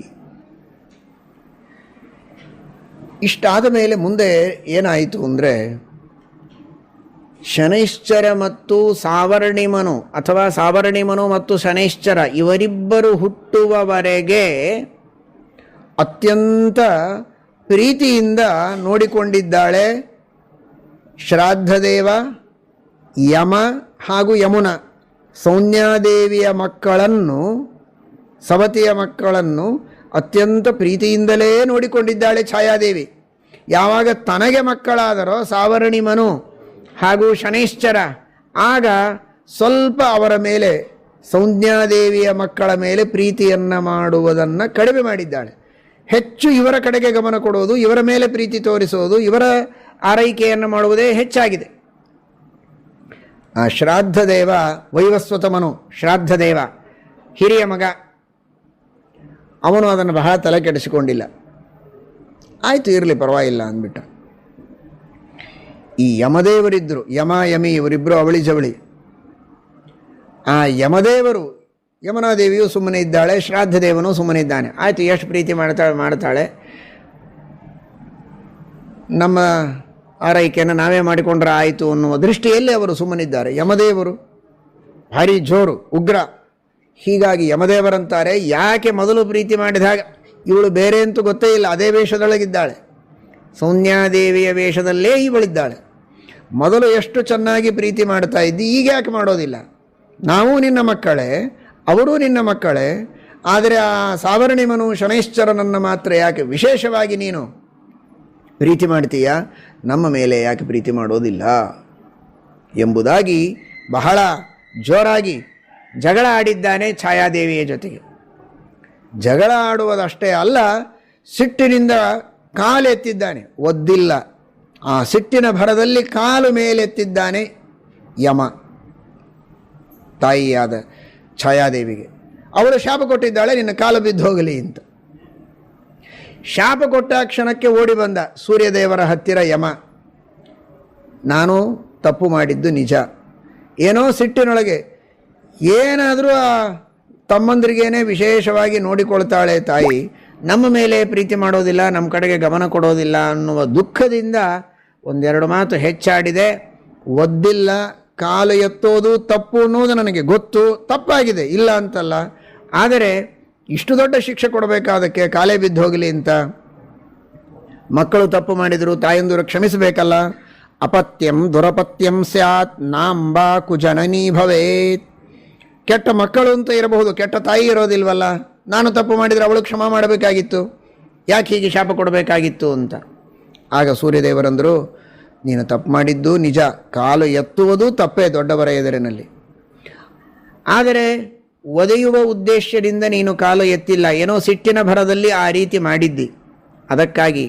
ಇಷ್ಟಾದ ಮೇಲೆ ಮುಂದೆ ಏನಾಯಿತು ಅಂದರೆ, ಶನೈಶ್ಚರ ಮತ್ತು ಸಾವರ್ಣಿಮನು ಅಥವಾ ಸಾವರ್ಣಿಮನು ಮತ್ತು ಶನೈಶ್ಚರ ಇವರಿಬ್ಬರು ಹುಟ್ಟುವವರೆಗೆ ಅತ್ಯಂತ ಪ್ರೀತಿಯಿಂದ ನೋಡಿಕೊಂಡಿದ್ದಾಳೆ ಶ್ರಾದ್ದದೇವ, ಯಮ ಹಾಗೂ ಯಮುನ. ಸೌಮ್ಯಾದೇವಿಯ ಮಕ್ಕಳನ್ನು, ಸವತಿಯ ಮಕ್ಕಳನ್ನು ಅತ್ಯಂತ ಪ್ರೀತಿಯಿಂದಲೇ ನೋಡಿಕೊಂಡಿದ್ದಾಳೆ ಛಾಯಾದೇವಿ. ಯಾವಾಗ ತನಗೆ ಮಕ್ಕಳಾದರೋ ಸಾವರ್ಣಿ ಮನು ಹಾಗೂ ಶನೈಶ್ಚರ, ಆಗ ಸ್ವಲ್ಪ ಅವರ ಮೇಲೆ, ಸೌಮ್ಯಾದೇವಿಯ ಮಕ್ಕಳ ಮೇಲೆ ಪ್ರೀತಿಯನ್ನು ಮಾಡುವುದನ್ನು ಕಡಿಮೆ ಮಾಡಿದ್ದಾಳೆ. ಹೆಚ್ಚು ಇವರ ಕಡೆಗೆ ಗಮನ ಕೊಡುವುದು, ಇವರ ಮೇಲೆ ಪ್ರೀತಿ ತೋರಿಸುವುದು, ಇವರ ಆರೈಕೆಯನ್ನು ಮಾಡುವುದೇ ಹೆಚ್ಚಾಗಿದೆ. ಆ ಶ್ರಾದ್ದದೇವ, ವೈವಸ್ವತ ಮನು ಶ್ರಾದ್ದದೇವ ಹಿರಿಯ ಮಗ, ಅವನು ಅದನ್ನು ಬಹಳ ತಲೆ ಕೆಡಿಸಿಕೊಂಡಿಲ್ಲ. ಆಯಿತು, ಇರಲಿ ಪರವಾಗಿಲ್ಲ ಅಂದ್ಬಿಟ್ಟ. ಈ ಯಮದೇವರಿದ್ದರು, ಯಮ ಯಮಿ ಇವರಿಬ್ಬರು ಅವಳಿ ಜವಳಿ. ಆ ಯಮದೇವರು, ಯಮುನಾದೇವಿಯು ಸುಮ್ಮನೆ ಇದ್ದಾಳೆ, ಶ್ರಾದ್ದದೇವನು ಸುಮ್ಮನೆ ಇದ್ದಾನೆ. ಆಯಿತು, ಎಷ್ಟು ಪ್ರೀತಿ ಮಾಡ್ತಾಳೆ, ನಮ್ಮ ಆರೈಕೆಯನ್ನು ನಾವೇ ಮಾಡಿಕೊಂಡ್ರೆ ಆಯಿತು ಅನ್ನುವ ದೃಷ್ಟಿಯಲ್ಲಿ ಅವರು ಸುಮ್ಮನಿದ್ದಾರೆ. ಯಮದೇವರು ಭಾರಿ ಜೋರು, ಉಗ್ರ. ಹೀಗಾಗಿ ಯಮದೇವರಂತಾರೆ, ಯಾಕೆ ಮೊದಲು ಪ್ರೀತಿ ಮಾಡಿದಾಗ ಇವಳು ಬೇರೆ ಅಂತೂ ಗೊತ್ತೇ ಇಲ್ಲ, ಅದೇ ವೇಷದೊಳಗಿದ್ದಾಳೆ, ಸೌಮ್ಯಾದೇವಿಯ ವೇಷದಲ್ಲೇ ಇವಳಿದ್ದಾಳೆ. ಮೊದಲು ಎಷ್ಟು ಚೆನ್ನಾಗಿ ಪ್ರೀತಿ ಮಾಡ್ತಾ ಇದ್ದಿ, ಈಗ ಯಾಕೆ ಮಾಡೋದಿಲ್ಲ? ನಾವು ನಿನ್ನ ಮಕ್ಕಳೇ, ಅವರೂ ನಿನ್ನ ಮಕ್ಕಳೇ, ಆದರೆ ಆ ಸಾವರ್ಣಿಮನು ಶನೈಶ್ಚರನನ್ನು ಮಾತ್ರ ಯಾಕೆ ವಿಶೇಷವಾಗಿ ನೀನು ಪ್ರೀತಿ ಮಾಡ್ತೀಯ, ನಮ್ಮ ಮೇಲೆ ಯಾಕೆ ಪ್ರೀತಿ ಮಾಡೋದಿಲ್ಲ ಎಂಬುದಾಗಿ ಬಹಳ ಜೋರಾಗಿ ಜಗಳ ಆಡಿದ್ದಾನೆ ಛಾಯಾದೇವಿಯ ಜೊತೆಗೆ. ಜಗಳ ಆಡುವುದಷ್ಟೇ ಅಲ್ಲ, ಸಿಟ್ಟಿನಿಂದ ಕಾಲೆತ್ತಿದ್ದಾನೆ, ಒದ್ದಿಲ್ಲ. ಆ ಸಿಟ್ಟಿನ ಭರದಲ್ಲಿ ಕಾಲು ಮೇಲೆತ್ತಿದ್ದಾನೆ ಯಮ, ತಾಯಿಯಾದ ಛಾಯಾದೇವಿಗೆ. ಅವಳು ಶಾಪ ಕೊಟ್ಟಿದ್ದಾಳೆ, ನಿನ್ನ ಕಾಲು ಬಿದ್ದು ಹೋಗಲಿ ಅಂತ. ಶಾಪ ಕೊಟ್ಟ ಕ್ಷಣಕ್ಕೆ ಓಡಿ ಬಂದ ಸೂರ್ಯದೇವರ ಹತ್ತಿರ ಯಮ. ನಾನು ತಪ್ಪು ಮಾಡಿದ್ದು ನಿಜ, ಏನೋ ಸಿಟ್ಟಿನೊಳಗೆ ಏನಾದರೂ ಆ ತಮ್ಮಂದ್ರಿಗೇನೆ ವಿಶೇಷವಾಗಿ ನೋಡಿಕೊಳ್ತಾಳೆ ತಾಯಿ, ನಮ್ಮ ಮೇಲೆ ಪ್ರೀತಿ ಮಾಡೋದಿಲ್ಲ, ನಮ್ಮ ಕಡೆಗೆ ಗಮನ ಕೊಡೋದಿಲ್ಲ ಅನ್ನುವ ದುಃಖದಿಂದ ಒಂದೆರಡು ಮಾತು ಹೆಚ್ಚಾಡಿದೆ. ಒದ್ದಿಲ್ಲ, ಕಾಲು ಎತ್ತೋದು ತಪ್ಪು ಅನ್ನೋದು ನನಗೆ ಗೊತ್ತು, ತಪ್ಪಾಗಿದೆ, ಇಲ್ಲ ಅಂತಲ್ಲ. ಆದರೆ ಇಷ್ಟು ದೊಡ್ಡ ಶಿಕ್ಷೆ ಕೊಡಬೇಕಾದಕ್ಕೆ ಕಾಲೇ ಬಿದ್ದು ಹೋಗಲಿ ಅಂತ. ಮಕ್ಕಳು ತಪ್ಪು ಮಾಡಿದರು, ತಾಯಂದಿರು ಕ್ಷಮಿಸಬೇಕಲ್ಲ. ಅಪತ್ಯಂ ದುರಪತ್ಯಂ ಸ್ಯಾತ್ ನಾಂಬಾ ಕುಜನನೀ ಭವೇತ್. ಕೆಟ್ಟ ಮಕ್ಕಳು ಅಂತ ಇರಬಹುದು, ಕೆಟ್ಟ ತಾಯಿ ಇರೋದಿಲ್ವಲ್ಲ. ನಾನು ತಪ್ಪು ಮಾಡಿದರೆ ಅವಳು ಕ್ಷಮಾ ಮಾಡಬೇಕಾಗಿತ್ತು, ಯಾಕೆ ಹೀಗೆ ಶಾಪ ಕೊಡಬೇಕಾಗಿತ್ತು ಅಂತ. ಆಗ ಸೂರ್ಯದೇವರಂದರು, ನೀನು ತಪ್ಪು ಮಾಡಿದ್ದು ನಿಜ, ಕಾಲು ಎತ್ತುವುದು ತಪ್ಪೇ ದೊಡ್ಡವರ ಎದುರಿನಲ್ಲಿ. ಆದರೆ ಒದೆಯುವ ಉದ್ದೇಶದಿಂದ ನೀನು ಕಾಲು ಎತ್ತಿಲ್ಲ, ಏನೋ ಸಿಟ್ಟಿನ ಭರದಲ್ಲಿ ಆ ರೀತಿ ಮಾಡಿದ್ದಿ. ಅದಕ್ಕಾಗಿ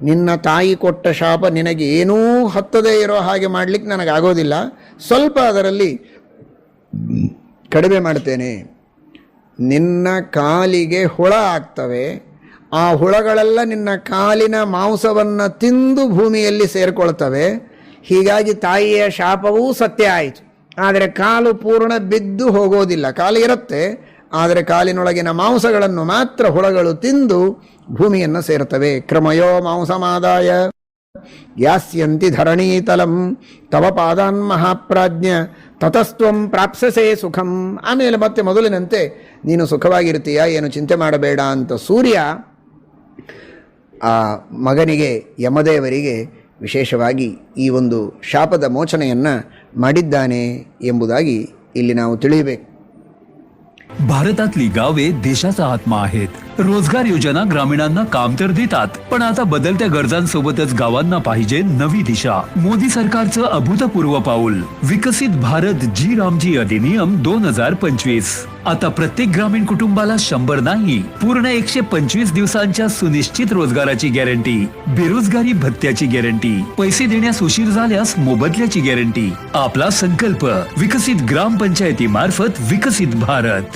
ನಿನ್ನ ತಾಯಿ ಕೊಟ್ಟ ಶಾಪ ನಿನಗೆ ಏನೂ ಹತ್ತದೇ ಇರೋ ಹಾಗೆ ಮಾಡಲಿಕ್ಕೆ ನನಗಾಗೋದಿಲ್ಲ, ಸ್ವಲ್ಪ ಅದರಲ್ಲಿ ಕಡಿಮೆ ಮಾಡ್ತೇನೆ. ನಿನ್ನ ಕಾಲಿಗೆ ಹುಳ ಆಗ್ತವೆ, ಆ ಹುಳಗಳೆಲ್ಲ ನಿನ್ನ ಕಾಲಿನ ಮಾಂಸವನ್ನು ತಿಂದು ಭೂಮಿಯಲ್ಲಿ ಸೇರಿಕೊಳ್ತವೆ. ಹೀಗಾಗಿ ತಾಯಿಯ ಶಾಪವೂ ಸತ್ಯ ಆಯಿತು. ಆದರೆ ಕಾಲು ಪೂರ್ಣ ಬಿದ್ದು ಹೋಗೋದಿಲ್ಲ, ಕಾಲು ಇರುತ್ತೆ, ಆದರೆ ಕಾಲಿನೊಳಗಿನ ಮಾಂಸಗಳನ್ನು ಮಾತ್ರ ಹುಳಗಳು ತಿಂದು ಭೂಮಿಯನ್ನು ಸೇರ್ತವೆ. ಕ್ರಮಯೋ ಮಾಂಸಮಾದಾಯ ಯಾಸ್ಯಂತಿ ಧರಣೀತಲಂ ತವ ಪಾದಾನ್ ಮಹಾಪ್ರಾಜ್ಞ ತತಸ್ತ್ವಂ ಪ್ರಾಪ್ಸಸೇ ಸುಖಂ. ಆಮೇಲೆ ಮತ್ತೆ ಮೊದಲಿನಂತೆ ನೀನು ಸುಖವಾಗಿರ್ತೀಯ, ಏನು ಚಿಂತೆ ಮಾಡಬೇಡ ಅಂತ ಸೂರ್ಯ ಆ ಮಗನಿಗೆ, ಯಮದೇವರಿಗೆ ವಿಶೇಷವಾಗಿ ಈ ಒಂದು ಶಾಪದ ಮೋಚನೆಯನ್ನು ಮಾಡಿದ್ದಾನೆ ಎಂಬುದಾಗಿ ಇಲ್ಲಿ ನಾವು ತಿಳಿಯಬೇಕು. भारतातली गावे देशाचा आत्मा आहेत. रोजगार योजना ग्रामीणांना काम तर देतात, पण आता बदलत्या गरजांसोबतच गावांना पाहिजे नवी दिशा. मोदी सरकारचं अभूतपूर्व पाऊल विकसित भारत जी रामजी अधिनियम 2025. आता प्रत्येक ग्रामीण कुटुंबाला 100 नाही, पूर्ण 125 दिवसांच्या सुनिश्चित रोजगाराची गॅरंटी, बेरोजगारी भत्त्याची गॅरंटी, पैसे देण्यास उशीर झाल्यास मोबदल्याची गॅरंटी. आपला संकल्प विकसित ग्रामपंचायती मार्फत विकसित भारत.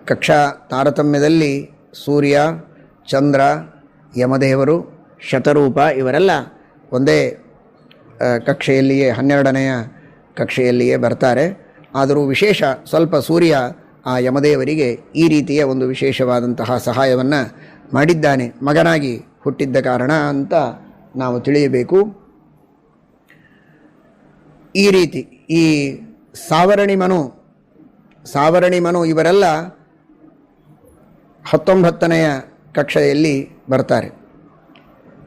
ಕಕ್ಷಾ ತಾರತಮ್ಯದಲ್ಲಿ ಸೂರ್ಯ, ಚಂದ್ರ, ಯಮದೇವರು, ಶತರೂಪ ಇವರೆಲ್ಲ ಒಂದೇ ಕಕ್ಷೆಯಲ್ಲಿಯೇ 12ನೆಯ ಕಕ್ಷೆಯಲ್ಲಿಯೇ ಬರ್ತಾರೆ. ಆದರೂ ವಿಶೇಷ ಸ್ವಲ್ಪ ಸೂರ್ಯ ಆ ಯಮದೇವರಿಗೆ ಈ ರೀತಿಯ ಒಂದು ವಿಶೇಷವಾದಂತಹ ಸಹಾಯವನ್ನು ಮಾಡಿದ್ದಾನೆ, ಮಗನಾಗಿ ಹುಟ್ಟಿದ್ದ ಕಾರಣ ಅಂತ ನಾವು ತಿಳಿಯಬೇಕು. ಈ ರೀತಿ ಈ ಸಾವರ್ಣಿಮನು ಇವರೆಲ್ಲ 19ನೆಯ ಕಕ್ಷೆಯಲ್ಲಿ ಬರ್ತಾರೆ.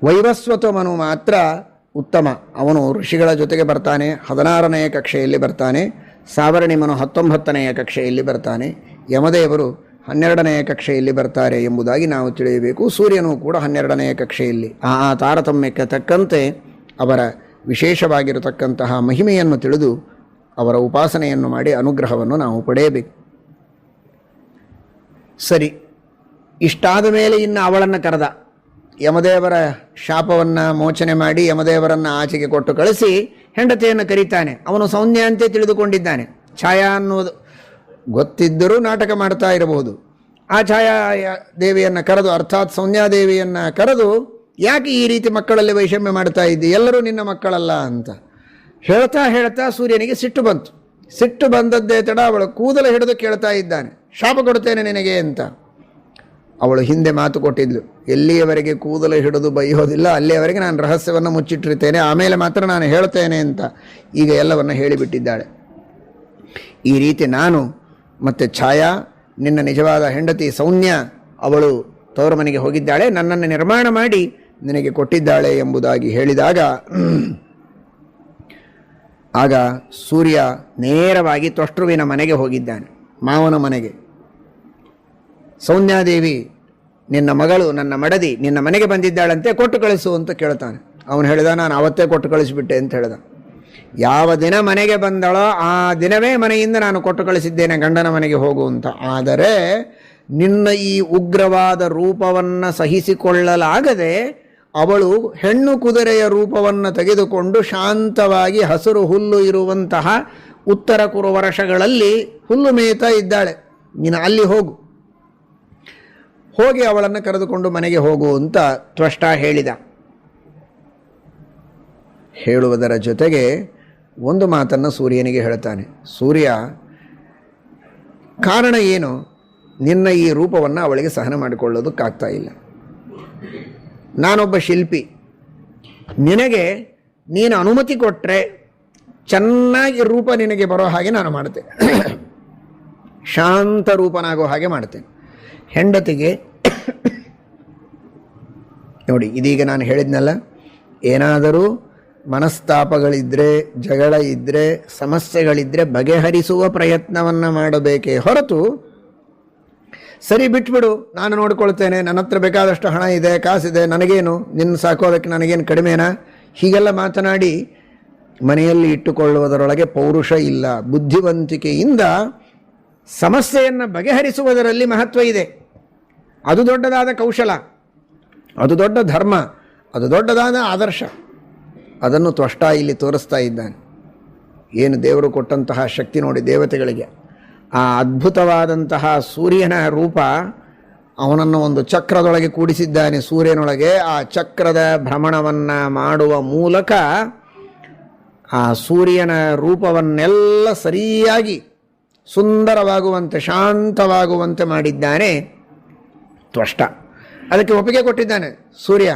ವೈವಸ್ವತ ಮನು ಮಾತ್ರ ಉತ್ತಮ, ಅವನು ಋಷಿಗಳ ಜೊತೆಗೆ ಬರ್ತಾನೆ, 16ನೆಯ ಕಕ್ಷೆಯಲ್ಲಿ ಬರ್ತಾನೆ. ಸಾವರ್ಣಿಮನು 19ನೆಯ ಕಕ್ಷೆಯಲ್ಲಿ ಬರ್ತಾನೆ. ಯಮದೇವರು 12ನೆಯ ಕಕ್ಷೆಯಲ್ಲಿ ಬರ್ತಾರೆ ಎಂಬುದಾಗಿ ನಾವು ತಿಳಿಯಬೇಕು. ಸೂರ್ಯನು ಕೂಡ 12ನೆಯ ಕಕ್ಷೆಯಲ್ಲಿ. ಆ ತಾರತಮ್ಯಕ್ಕೆ ತಕ್ಕಂತೆ ಅವರ ವಿಶೇಷವಾಗಿರತಕ್ಕಂತಹ ಮಹಿಮೆಯನ್ನು ತಿಳಿದು ಅವರ ಉಪಾಸನೆಯನ್ನು ಮಾಡಿ ಅನುಗ್ರಹವನ್ನು ನಾವು ಪಡೆಯಬೇಕು. ಸರಿ, ಇಷ್ಟಾದ ಮೇಲೆ ಇನ್ನು ಅವಳನ್ನು ಕರೆದ. ಯಮದೇವರ ಶಾಪವನ್ನು ಮೋಚನೆ ಮಾಡಿ ಯಮದೇವರನ್ನು ಆಚೆಗೆ ಕೊಟ್ಟು ಕಳಿಸಿ ಹೆಂಡತಿಯನ್ನು ಕರೀತಾನೆ. ಅವನು ಸೌಮ್ಯ ಅಂತೇ ತಿಳಿದುಕೊಂಡಿದ್ದಾನೆ. ಛಾಯಾ ಅನ್ನೋದು ಗೊತ್ತಿದ್ದರೂ ನಾಟಕ ಮಾಡ್ತಾ ಇರಬಹುದು. ಆ ಛಾಯಾ ದೇವಿಯನ್ನು ಕರೆದು, ಅರ್ಥಾತ್ ಸೌಮ್ಯಾದೇವಿಯನ್ನು ಕರೆದು, ಯಾಕೆ ಈ ರೀತಿ ಮಕ್ಕಳಲ್ಲಿ ವೈಷಮ್ಯ ಮಾಡ್ತಾ ಇದ್ದಿ, ಎಲ್ಲರೂ ನಿನ್ನ ಮಕ್ಕಳಲ್ಲ ಅಂತ ಹೇಳ್ತಾ ಹೇಳ್ತಾ ಸೂರ್ಯನಿಗೆ ಸಿಟ್ಟು ಬಂತು. ಸಿಟ್ಟು ಬಂದದ್ದೇ ತಡ ಅವಳು ಕೂದಲು ಹಿಡಿದು ಕೇಳ್ತಾ ಇದ್ದಾನೆ, ಶಾಪ ಕೊಡ್ತೇನೆ ನಿನಗೆ ಅಂತ. ಅವಳು ಹಿಂದೆ ಮಾತು ಕೊಟ್ಟಿದ್ಲು, ಎಲ್ಲಿಯವರೆಗೆ ಕೂದಲು ಹಿಡಿದು ಬೈಯೋದಿಲ್ಲ ಅಲ್ಲಿಯವರೆಗೆ ನಾನು ರಹಸ್ಯವನ್ನು ಮುಚ್ಚಿಟ್ಟಿರ್ತೇನೆ, ಆಮೇಲೆ ಮಾತ್ರ ನಾನು ಹೇಳ್ತೇನೆ ಅಂತ ಈಗ ಎಲ್ಲವನ್ನು ಹೇಳಿಬಿಟ್ಟಿದ್ದಾಳೆ. ಈ ರೀತಿ ನಾನು ಮತ್ತು ಛಾಯಾ, ನಿನ್ನ ನಿಜವಾದ ಹೆಂಡತಿ ಸೌಮ್ಯ, ಅವಳು ತವರು ಮನೆಗೆ ಹೋಗಿದ್ದಾಳೆ, ನನ್ನನ್ನು ನಿರ್ಮಾಣ ಮಾಡಿ ನಿನಗೆ ಕೊಟ್ಟಿದ್ದಾಳೆ ಎಂಬುದಾಗಿ ಹೇಳಿದಾಗ ಆಗ ಸೂರ್ಯ ನೇರವಾಗಿ ತ್ವಷ್ಟೃವಿನ ಮನೆಗೆ ಹೋಗಿದ್ದಾನೆ, ಮಾವನ ಮನೆಗೆ. ಸೌಮ್ಯಾದೇವಿ, ನಿನ್ನ ಮಗಳು, ನನ್ನ ಮಡದಿ ನಿನ್ನ ಮನೆಗೆ ಬಂದಿದ್ದಾಳಂತೆ, ಕೊಟ್ಟು ಕಳಿಸು ಅಂತ ಕೇಳ್ತಾನೆ. ಅವನು ಹೇಳಿದ, ನಾನು ಅವತ್ತೇ ಕೊಟ್ಟು ಕಳಿಸಿಬಿಟ್ಟೆ ಅಂತ ಹೇಳಿದ. ಯಾವ ದಿನ ಮನೆಗೆ ಬಂದಳೋ ಆ ದಿನವೇ ಮನೆಯಿಂದ ನಾನು ಕೊಟ್ಟು ಕಳಿಸಿದ್ದೇನೆ ಗಂಡನ ಮನೆಗೆ ಹೋಗು ಅಂತ. ಆದರೆ ನಿನ್ನ ಈ ಉಗ್ರವಾದ ರೂಪವನ್ನು ಸಹಿಸಿಕೊಳ್ಳಲಾಗದೆ ಅವಳು ಹೆಣ್ಣು ಕುದುರೆಯ ರೂಪವನ್ನು ತೆಗೆದುಕೊಂಡು ಶಾಂತವಾಗಿ ಹಸಿರು ಹುಲ್ಲು ಇರುವಂತಹ ಉತ್ತರ ಕುರು ವರ್ಷಗಳಲ್ಲಿ ಹುಲ್ಲು ಮೇಯ್ತಾ ಇದ್ದಾಳೆ. ನೀನು ಅಲ್ಲಿ ಹೋಗಿ ಅವಳನ್ನು ಕರೆದುಕೊಂಡು ಮನೆಗೆ ಹೋಗು ಅಂತ ತ್ವಷ್ಟ ಹೇಳಿದ. ಹೇಳುವುದರ ಜೊತೆಗೆ ಒಂದು ಮಾತನ್ನು ಸೂರ್ಯನಿಗೆ ಹೇಳ್ತಾನೆ. ಸೂರ್ಯ, ಕಾರಣ ಏನು? ನಿನ್ನ ಈ ರೂಪವನ್ನು ಅವಳಿಗೆ ಸಹನ ಮಾಡಿಕೊಳ್ಳೋದಕ್ಕಾಗ್ತಾ ಇಲ್ಲ. ನಾನೊಬ್ಬ ಶಿಲ್ಪಿ, ನಿನಗೆ ನೀನು ಅನುಮತಿ ಕೊಟ್ಟರೆ ಚೆನ್ನಾಗಿ ರೂಪ ನಿನಗೆ ಬರೋ ಹಾಗೆ ನಾನು ಮಾಡ್ತೇನೆ, ಶಾಂತ ರೂಪನಾಗೋ ಹಾಗೆ ಮಾಡ್ತೇನೆ. ಹೆಂಡತಿಗೆ ನೋಡಿ, ಇದೀಗ ನಾನು ಹೇಳಿದ್ನಲ್ಲ, ಏನಾದರೂ ಮನಸ್ತಾಪಗಳಿದ್ದರೆ, ಜಗಳ ಇದ್ದರೆ, ಸಮಸ್ಯೆಗಳಿದ್ದರೆ ಬಗೆಹರಿಸುವ ಪ್ರಯತ್ನವನ್ನು ಮಾಡಬೇಕೇ ಹೊರತು ಸರಿ ಬಿಟ್ಬಿಡು, ನಾನು ನೋಡ್ಕೊಳ್ತೇನೆ, ನನ್ನ ಹತ್ರ ಬೇಕಾದಷ್ಟು ಹಣ ಇದೆ, ಕಾಸಿದೆ, ನನಗೇನು, ನಿನ್ನ ಸಾಕೋದಕ್ಕೆ ನನಗೇನು ಕಡಿಮೆನಾ, ಹೀಗೆಲ್ಲ ಮಾತನಾಡಿ ಮನೆಯಲ್ಲಿ ಇಟ್ಟುಕೊಳ್ಳುವುದರೊಳಗೆ ಪೌರುಷ ಇಲ್ಲ. ಬುದ್ಧಿವಂತಿಕೆಯಿಂದ ಸಮಸ್ಯೆಯನ್ನು ಬಗೆಹರಿಸುವುದರಲ್ಲಿ ಮಹತ್ವ ಇದೆ. ಅದು ದೊಡ್ಡದಾದ ಕೌಶಲ, ಅದು ದೊಡ್ಡ ಧರ್ಮ, ಅದು ದೊಡ್ಡದಾದ ಆದರ್ಶ. ಅದನ್ನು ತ್ವಷ್ಟ ಇಲ್ಲಿ ತೋರಿಸ್ತಾ ಇದ್ದಾನೆ. ಏನು ದೇವರು ಕೊಟ್ಟಂತಹ ಶಕ್ತಿ ನೋಡಿ ದೇವತೆಗಳಿಗೆ. ಆ ಅದ್ಭುತವಾದಂತಹ ಸೂರ್ಯನ ರೂಪ, ಅವನನ್ನು ಒಂದು ಚಕ್ರದೊಳಗೆ ಕೂಡಿಸಿದ್ದಾನೆ. ಸೂರ್ಯನೊಳಗೆ ಆ ಚಕ್ರದ ಭ್ರಮಣವನ್ನು ಮಾಡುವ ಮೂಲಕ ಆ ಸೂರ್ಯನ ರೂಪವನ್ನೆಲ್ಲ ಸರಿಯಾಗಿ ಸುಂದರವಾಗುವಂತೆ, ಶಾಂತವಾಗುವಂತೆ ಮಾಡಿದ್ದಾನೆ ತ್ವಷ್ಟ. ಅದಕ್ಕೆ ಒಪ್ಪಿಗೆ ಕೊಟ್ಟಿದ್ದಾನೆ ಸೂರ್ಯ.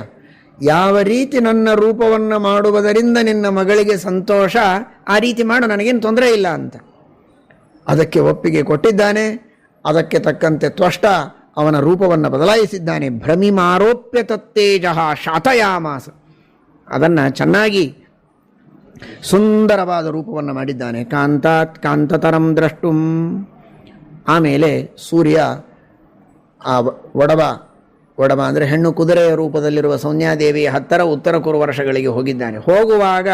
ಯಾವ ರೀತಿ ನನ್ನ ರೂಪವನ್ನು ಮಾಡುವುದರಿಂದ ನಿನ್ನ ಮಗಳಿಗೆ ಸಂತೋಷ, ಆ ರೀತಿ ಮಾಡು, ನನಗೇನು ತೊಂದರೆ ಇಲ್ಲ ಅಂತ ಅದಕ್ಕೆ ಒಪ್ಪಿಗೆ ಕೊಟ್ಟಿದ್ದಾನೆ. ಅದಕ್ಕೆ ತಕ್ಕಂತೆ ತ್ವಷ್ಟ ಅವನ ರೂಪವನ್ನು ಬದಲಾಯಿಸಿದ್ದಾನೆ. ಭ್ರಮಿಮಾರೋಪ್ಯ ತತ್ತೇಜ ಶಾತಯಾಮಾಸ, ಅದನ್ನು ಚೆನ್ನಾಗಿ ಸುಂದರವಾದ ರೂಪವನ್ನು ಮಾಡಿದ್ದಾನೆ. ಕಾಂತಾತ್ ಕಾಂತತರಂ ದ್ರಷ್ಟುಂ. ಆಮೇಲೆ ಸೂರ್ಯ ಆ ಒಡವ ಅಂದರೆ ಹೆಣ್ಣು ಕುದುರೆಯ ರೂಪದಲ್ಲಿರುವ ಸೌಮ್ಯಾದೇವಿಯ ಹತ್ತಿರ ಉತ್ತರ ಕುರು ವರ್ಷಗಳಿಗೆ ಹೋಗಿದ್ದಾನೆ. ಹೋಗುವಾಗ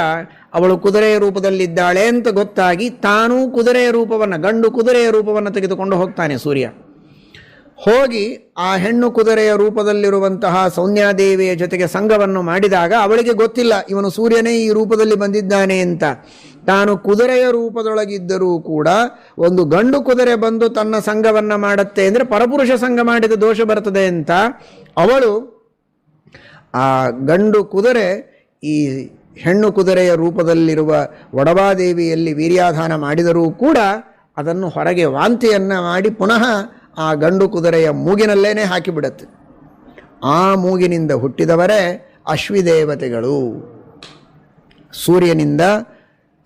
ಅವಳು ಕುದುರೆಯ ರೂಪದಲ್ಲಿದ್ದಾಳೆ ಅಂತ ಗೊತ್ತಾಗಿ ತಾನೂ ಕುದುರೆಯ ರೂಪವನ್ನು, ಗಂಡು ಕುದುರೆಯ ರೂಪವನ್ನು ತೆಗೆದುಕೊಂಡು ಹೋಗ್ತಾನೆ ಸೂರ್ಯ. ಹೋಗಿ ಆ ಹೆಣ್ಣು ಕುದುರೆಯ ರೂಪದಲ್ಲಿರುವಂತಹ ಸೌಮ್ಯಾದೇವಿಯ ಜೊತೆಗೆ ಸಂಘವನ್ನು ಮಾಡಿದಾಗ ಅವಳಿಗೆ ಗೊತ್ತಿಲ್ಲ ಇವನು ಸೂರ್ಯನೇ ಈ ರೂಪದಲ್ಲಿ ಬಂದಿದ್ದಾನೆ ಅಂತ. ತಾನು ಕುದುರೆಯ ರೂಪದೊಳಗಿದ್ದರೂ ಕೂಡ ಒಂದು ಗಂಡು ಕುದುರೆ ಬಂದು ತನ್ನ ಸಂಘವನ್ನು ಮಾಡುತ್ತೆ ಅಂದರೆ ಪರಪುರುಷ ಸಂಘ ಮಾಡಿದ ದೋಷ ಬರ್ತದೆ ಅಂತ ಅವಳು ಆ ಗಂಡು ಕುದುರೆ ಈ ಹೆಣ್ಣು ಕುದುರೆಯ ರೂಪದಲ್ಲಿರುವ ಒಡವಾದೇವಿಯಲ್ಲಿ ವೀರ್ಯಾಧಾನ ಮಾಡಿದರೂ ಕೂಡ ಅದನ್ನು ಹೊರಗೆ ವಾಂತಿಯನ್ನು ಮಾಡಿ ಪುನಃ ಆ ಗಂಡು ಕುದುರೆಯ ಮೂಗಿನಲ್ಲೇನೆ ಹಾಕಿಬಿಡುತ್ತೆ. ಆ ಮೂಗಿನಿಂದ ಹುಟ್ಟಿದವರೇ ಅಶ್ವಿದೇವತೆಗಳು. ಸೂರ್ಯನಿಂದ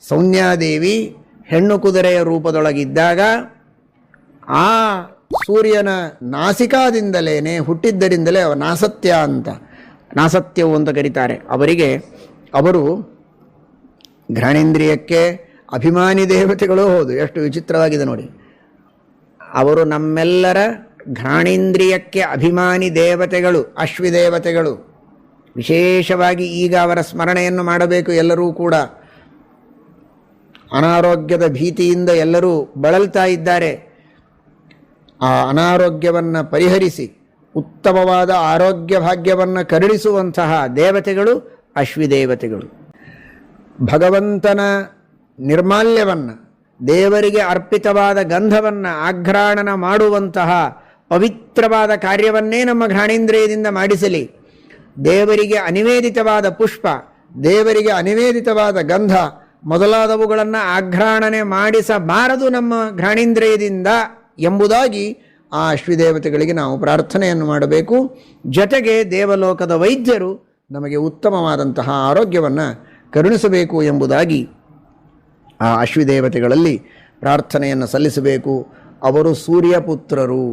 ಸೌಮ್ಯಾದೇವಿ ಹೆಣ್ಣು ಕುದುರೆಯ ರೂಪದೊಳಗಿದ್ದಾಗ ಆ ಸೂರ್ಯನ ನಾಸಿಕಾದಿಂದಲೇ ಹುಟ್ಟಿದ್ದರಿಂದಲೇ ನಾಸತ್ಯ ಅಂತ, ನಾಸತ್ಯವು ಅಂತ ಕರೀತಾರೆ ಅವರಿಗೆ. ಅವರು ಘ್ರಾಣೇಂದ್ರಿಯಕ್ಕೆ ಅಭಿಮಾನಿ ದೇವತೆಗಳು. ಹೌದು, ಎಷ್ಟು ವಿಚಿತ್ರವಾಗಿದೆ ನೋಡಿ. ಅವರು ನಮ್ಮೆಲ್ಲರ ಘ್ರಾಣೇಂದ್ರಿಯಕ್ಕೆ ಅಭಿಮಾನಿ ದೇವತೆಗಳು, ಅಶ್ವಿದೇವತೆಗಳು. ವಿಶೇಷವಾಗಿ ಈಗ ಅವರ ಸ್ಮರಣೆಯನ್ನು ಮಾಡಬೇಕು ಎಲ್ಲರೂ ಕೂಡ. ಅನಾರೋಗ್ಯದ ಭೀತಿಯಿಂದ ಎಲ್ಲರೂ ಬಳಲ್ತಾ ಇದ್ದಾರೆ. ಆ ಅನಾರೋಗ್ಯವನ್ನು ಪರಿಹರಿಸಿ ಉತ್ತಮವಾದ ಆರೋಗ್ಯ ಭಾಗ್ಯವನ್ನು ಕರುಣಿಸುವಂತಹ ದೇವತೆಗಳು ಅಶ್ವಿದೇವತೆಗಳು. ಭಗವಂತನ ನಿರ್ಮಾಲ್ಯವನ್ನು, ದೇವರಿಗೆ ಅರ್ಪಿತವಾದ ಗಂಧವನ್ನು ಆಘ್ರಾಣನ ಮಾಡುವಂತಹ ಪವಿತ್ರವಾದ ಕಾರ್ಯವನ್ನೇ ನಮ್ಮ ಘ್ರಾಣೇಂದ್ರಿಯದಿಂದ ಮಾಡಿಸಲಿ. ದೇವರಿಗೆ ಅನಿವೇದಿತವಾದ ಪುಷ್ಪ, ದೇವರಿಗೆ ಅನಿವೇದಿತವಾದ ಗಂಧ ಮೊದಲಾದವುಗಳನ್ನು ಆಘ್ರಾಣನೆ ಮಾಡಿಸಬಾರದು ನಮ್ಮ ಘ್ರಾಣೇಂದ್ರಿಯದಿಂದ ಎಂಬುದಾಗಿ ಆ ಅಶ್ವಿದೇವತೆಗಳಿಗೆ ನಾವು ಪ್ರಾರ್ಥನೆಯನ್ನು ಮಾಡಬೇಕು. ಜೊತೆಗೆ ದೇವಲೋಕದ ವೈದ್ಯರು ನಮಗೆ ಉತ್ತಮವಾದಂತಹ ಆರೋಗ್ಯವನ್ನು ಕರುಣಿಸಬೇಕು ಎಂಬುದಾಗಿ ಆ ಅಶ್ವಿದೇವತೆಗಳಲ್ಲಿ ಪ್ರಾರ್ಥನೆಯನ್ನು ಸಲ್ಲಿಸಬೇಕು. ಅವರು ಸೂರ್ಯಪುತ್ರರು.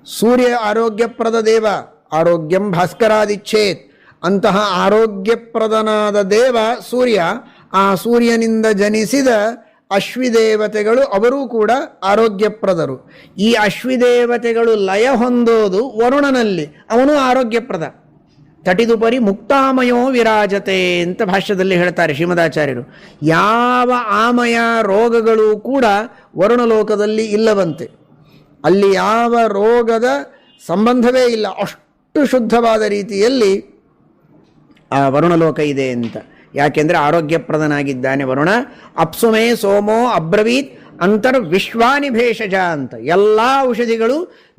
ಸೂರ್ಯ ಆರೋಗ್ಯಪ್ರದ ದೇವ, ಆರೋಗ್ಯಂ ಭಾಸ್ಕರಾದಿಚ್ಛೇತ್. ಅಂತಹ ಆರೋಗ್ಯಪ್ರದನಾದ ದೇವ ಸೂರ್ಯ. ಆ ಸೂರ್ಯನಿಂದ ಜನಿಸಿದ ಅಶ್ವಿದೇವತೆಗಳು ಅವರೂ ಕೂಡ ಆರೋಗ್ಯಪ್ರದರು. ಈ ಅಶ್ವಿದೇವತೆಗಳು ಲಯ ಹೊಂದೋದು ವರುಣನಲ್ಲಿ, ಅವನು ಆರೋಗ್ಯಪ್ರದ. ತಟಿದುಪರಿ ಮುಕ್ತಾಮಯೋ ವಿರಾಜತೆ ಅಂತ ಭಾಷ್ಯದಲ್ಲಿ ಹೇಳ್ತಾರೆ ಶ್ರೀಮದಾಚಾರ್ಯರು. ಯಾವ ಆಮಯ ರೋಗಗಳು ಕೂಡ ವರುಣಲೋಕದಲ್ಲಿ ಇಲ್ಲವಂತೆ. ಅಲ್ಲಿ ಯಾವ ರೋಗದ ಸಂಬಂಧವೇ ಇಲ್ಲ, ಅಷ್ಟು ಶುದ್ಧವಾದ ರೀತಿಯಲ್ಲಿ ಆ ವರುಣಲೋಕ ಇದೆ ಅಂತ. ಯಾಕೆಂದರೆ ಆರೋಗ್ಯಪ್ರದನಾಗಿದ್ದಾನೆ ವರುಣ. ಅಪ್ಸುಮೇ ಸೋಮೋ ಅಬ್ರವೀತ್ ಅಂತರ್ವಿಶ್ವಾನಿ ಭೇಷಜ ಅಂತ. ಎಲ್ಲ ಔಷಧಿಗಳು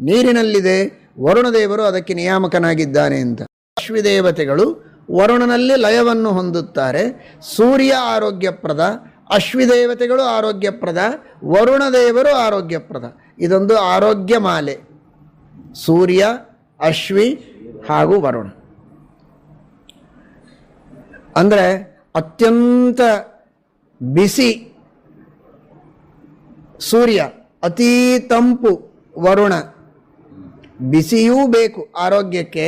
ನೀರಿನಲ್ಲಿದೆ, ವರುಣದೇವರು ಅದಕ್ಕೆ ನಿಯಾಮಕನಾಗಿದ್ದಾನೆ ಅಂತ. ಅಶ್ವಿದೇವತೆಗಳು ವರುಣನಲ್ಲಿ ಲಯವನ್ನು ಹೊಂದುತ್ತಾರೆ. ಸೂರ್ಯ ಆರೋಗ್ಯಪ್ರದ, ಅಶ್ವಿದೇವತೆಗಳು ಆರೋಗ್ಯಪ್ರದ, ವರುಣದೇವರು ಆರೋಗ್ಯಪ್ರದ. ಇದೊಂದು ಆರೋಗ್ಯ ಮಾಲೆ. ಸೂರ್ಯ, ಅಶ್ವಿ ಹಾಗೂ ವರುಣ. ಅಂದರೆ ಅತ್ಯಂತ ಬಿಸಿ ಸೂರ್ಯ, ಅತೀ ತಂಪು ವರುಣ. ಬಿಸಿಯೂ ಬೇಕು ಆರೋಗ್ಯಕ್ಕೆ,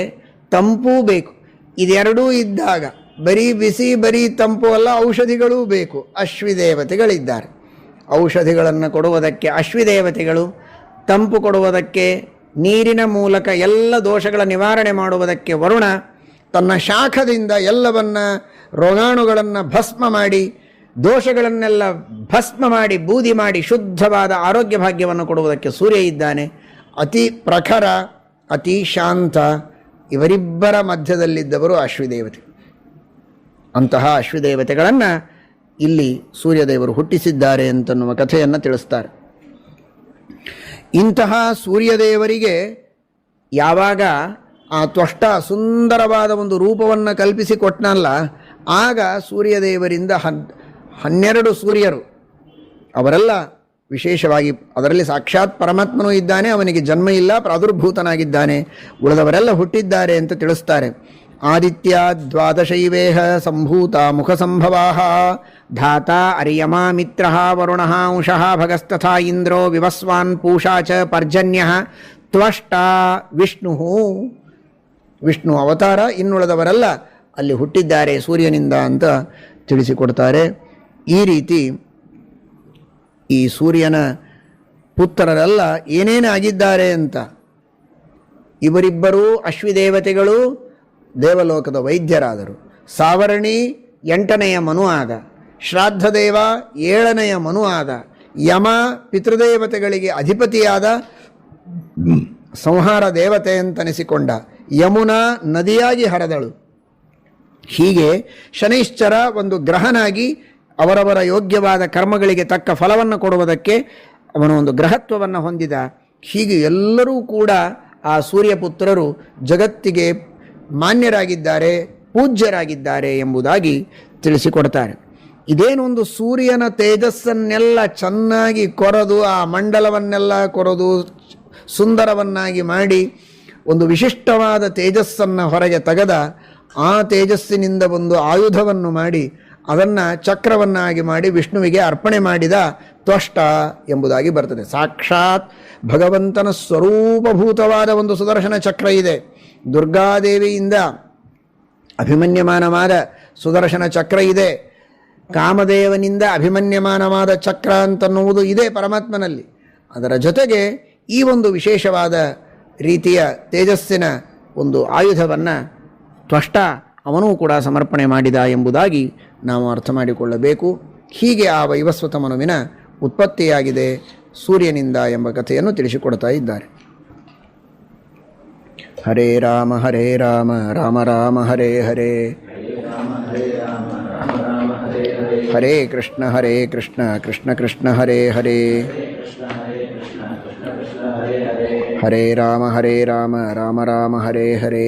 ತಂಪೂ ಬೇಕು. ಇದೆರಡೂ ಇದ್ದಾಗ ಬರೀ ಬಿಸಿ ಬರೀ ತಂಪು ಅಲ್ಲ, ಔಷಧಿಗಳೂ ಬೇಕು. ಅಶ್ವಿದೇವತೆಗಳಿದ್ದಾರೆ. ಔಷಧಿಗಳನ್ನು ಕೊಡುವುದಕ್ಕೆ ಅಶ್ವಿದೇವತೆಗಳು, ತಂಪು ಕೊಡುವುದಕ್ಕೆ ನೀರಿನ ಮೂಲಕ ಎಲ್ಲ ದೋಷಗಳ ನಿವಾರಣೆ ಮಾಡುವುದಕ್ಕೆ ವರುಣ. ತನ್ನ ಶಾಖದಿಂದ ಎಲ್ಲವನ್ನ ರೋಗಾಣುಗಳನ್ನು ಭಸ್ಮ ಮಾಡಿ, ದೋಷಗಳನ್ನೆಲ್ಲ ಭಸ್ಮ ಮಾಡಿ, ಬೂದಿ ಮಾಡಿ ಶುದ್ಧವಾದ ಆರೋಗ್ಯ ಭಾಗ್ಯವನ್ನು ಕೊಡುವುದಕ್ಕೆ ಸೂರ್ಯ ಇದ್ದಾನೆ. ಅತಿ ಪ್ರಖರ, ಅತಿ ಶಾಂತ, ಇವರಿಬ್ಬರ ಮಧ್ಯದಲ್ಲಿದ್ದವರು ಅಶ್ವಿದೇವತೆ. ಅಂತಹ ಅಶ್ವಿದೇವತೆಗಳನ್ನು ಇಲ್ಲಿ ಸೂರ್ಯದೇವರು ಹುಟ್ಟಿಸಿದ್ದಾರೆ ಅಂತನ್ನುವ ಕಥೆಯನ್ನು ತಿಳಿಸ್ತಾರೆ. ಇಂತಹ ಸೂರ್ಯದೇವರಿಗೆ ಯಾವಾಗ ಆ ತ್ವಷ್ಟ ಸುಂದರವಾದ ಒಂದು ರೂಪವನ್ನು ಕಲ್ಪಿಸಿಕೊಟ್ಟನಲ್ಲ, ಆಗ ಸೂರ್ಯದೇವರಿಂದ 12 ಸೂರ್ಯರು, ಅವರೆಲ್ಲ ವಿಶೇಷವಾಗಿ, ಅದರಲ್ಲಿ ಸಾಕ್ಷಾತ್ ಪರಮಾತ್ಮನೂ ಇದ್ದಾನೆ, ಅವನಿಗೆ ಜನ್ಮ ಇಲ್ಲ, ಪ್ರಾದುರ್ಭೂತನಾಗಿದ್ದಾನೆ, ಉಳಿದವರೆಲ್ಲ ಹುಟ್ಟಿದ್ದಾರೆ ಅಂತ ತಿಳಿಸ್ತಾರೆ. ಆದಿತ್ಯ ದ್ವಾದಶೈವೇಹ ಸಂಭೂತ ಮುಖ ಸಂಭವಾಹ ಧಾತ ಅರ್ಯಮ ಮಿತ್ರ ವರುಣ ಉಷಃ ಭಗಸ್ತಥಾ ಇಂದ್ರೋ ವಿವಸ್ವಾನ್ ಪೂಷಾ ಚ ಪರ್ಜನ್ಯ ತ್ವಷ್ಟ ವಿಷ್ಣು. ವಿಷ್ಣು ಅವತಾರ, ಇನ್ನುಳಿದವರೆಲ್ಲ ಅಲ್ಲಿ ಹುಟ್ಟಿದ್ದಾರೆ ಸೂರ್ಯನಿಂದ ಅಂತ ತಿಳಿಸಿಕೊಡ್ತಾರೆ. ಈ ರೀತಿ ಈ ಸೂರ್ಯನ ಪುತ್ರರೆಲ್ಲ ಏನೇನಾಗಿದ್ದಾರೆ ಅಂತ. ಇವರಿಬ್ಬರೂ ಅಶ್ವಿದೇವತೆಗಳು ದೇವಲೋಕದ ವೈದ್ಯರಾದರು. ಸಾವರ್ಣಿ 8ನೆಯ ಮನು ಆದ, ಶ್ರಾದ್ದದೇವ 7ನೆಯ ಮನು ಆದ, ಯಮ ಪಿತೃದೇವತೆಗಳಿಗೆ ಅಧಿಪತಿಯಾದ ಸಂಹಾರ ದೇವತೆ ಅಂತನಿಸಿಕೊಂಡ, ಯಮುನಾ ನದಿಯಾಗಿ ಹರಿದಳು. ಹೀಗೆ ಶನೈಶ್ಚರ ಒಂದು ಗ್ರಹನಾಗಿ ಅವರವರ ಯೋಗ್ಯವಾದ ಕರ್ಮಗಳಿಗೆ ತಕ್ಕ ಫಲವನ್ನು ಕೊಡುವುದಕ್ಕೆ ಅವನು ಒಂದು ಗ್ರಹತ್ವವನ್ನು ಹೊಂದಿದ. ಹೀಗೆ ಎಲ್ಲರೂ ಕೂಡ ಆ ಸೂರ್ಯಪುತ್ರರು ಜಗತ್ತಿಗೆ ಮಾನ್ಯರಾಗಿದ್ದಾರೆ, ಪೂಜ್ಯರಾಗಿದ್ದಾರೆ ಎಂಬುದಾಗಿ ತಿಳಿಸಿಕೊಡ್ತಾರೆ. ಇದೇನೊಂದು ಸೂರ್ಯನ ತೇಜಸ್ಸನ್ನೆಲ್ಲ ಚೆನ್ನಾಗಿ ಕೊರೆದು, ಆ ಮಂಡಲವನ್ನೆಲ್ಲ ಕೊರೆದು ಸುಂದರವನ್ನಾಗಿ ಮಾಡಿ ಒಂದು ವಿಶಿಷ್ಟವಾದ ತೇಜಸ್ಸನ್ನು ಹೊರಗೆ ತೆಗೆದ, ಆ ತೇಜಸ್ಸಿನಿಂದ ಒಂದು ಆಯುಧವನ್ನು ಮಾಡಿ ಅದನ್ನು ಚಕ್ರವನ್ನಾಗಿ ಮಾಡಿ ವಿಷ್ಣುವಿಗೆ ಅರ್ಪಣೆ ಮಾಡಿದ ತ್ವಷ್ಟ ಎಂಬುದಾಗಿ ಬರ್ತದೆ. ಸಾಕ್ಷಾತ್ ಭಗವಂತನ ಸ್ವರೂಪಭೂತವಾದ ಒಂದು ಸುದರ್ಶನ ಚಕ್ರ ಇದೆ. ದುರ್ಗಾದೇವಿಯಿಂದ ಅಭಿಮನ್ಯಮಾನವಾದ ಸುದರ್ಶನ ಚಕ್ರ ಇದೆ. ಕಾಮದೇವನಿಂದ ಅಭಿಮನ್ಯಮಾನವಾದ ಚಕ್ರ ಅಂತನ್ನುವುದು ಇದೆ ಪರಮಾತ್ಮನಲ್ಲಿ. ಅದರ ಜೊತೆಗೆ ಈ ಒಂದು ವಿಶೇಷವಾದ ರೀತಿಯ ತೇಜಸ್ಸಿನ ಒಂದು ಆಯುಧವನ್ನು ತ್ವಷ್ಟ ಅವನೂ ಕೂಡ ಸಮರ್ಪಣೆ ಮಾಡಿದ ಎಂಬುದಾಗಿ ನಾವು ಅರ್ಥ ಮಾಡಿಕೊಳ್ಳಬೇಕು. ಹೀಗೆ ಆ ವೈವಸ್ವತ ಮನುವಿನ ಉತ್ಪತ್ತಿಯಾಗಿದೆ ಸೂರ್ಯನಿಂದ ಎಂಬ ಕಥೆಯನ್ನು ತಿಳಿಸಿಕೊಡ್ತಾ ಇದ್ದಾರೆ. ಹರೇ ರಾಮ ರಾಮ ರಾಮ ಹರೇ ಹರೇ, ಹರೇ ಕೃಷ್ಣ ಕೃಷ್ಣ ಕೃಷ್ಣ ಹರೇ ಹರೇ, ಹರೇ ರಾಮ ರಾಮ ರಾಮ ಹರೇ ಹರೇ.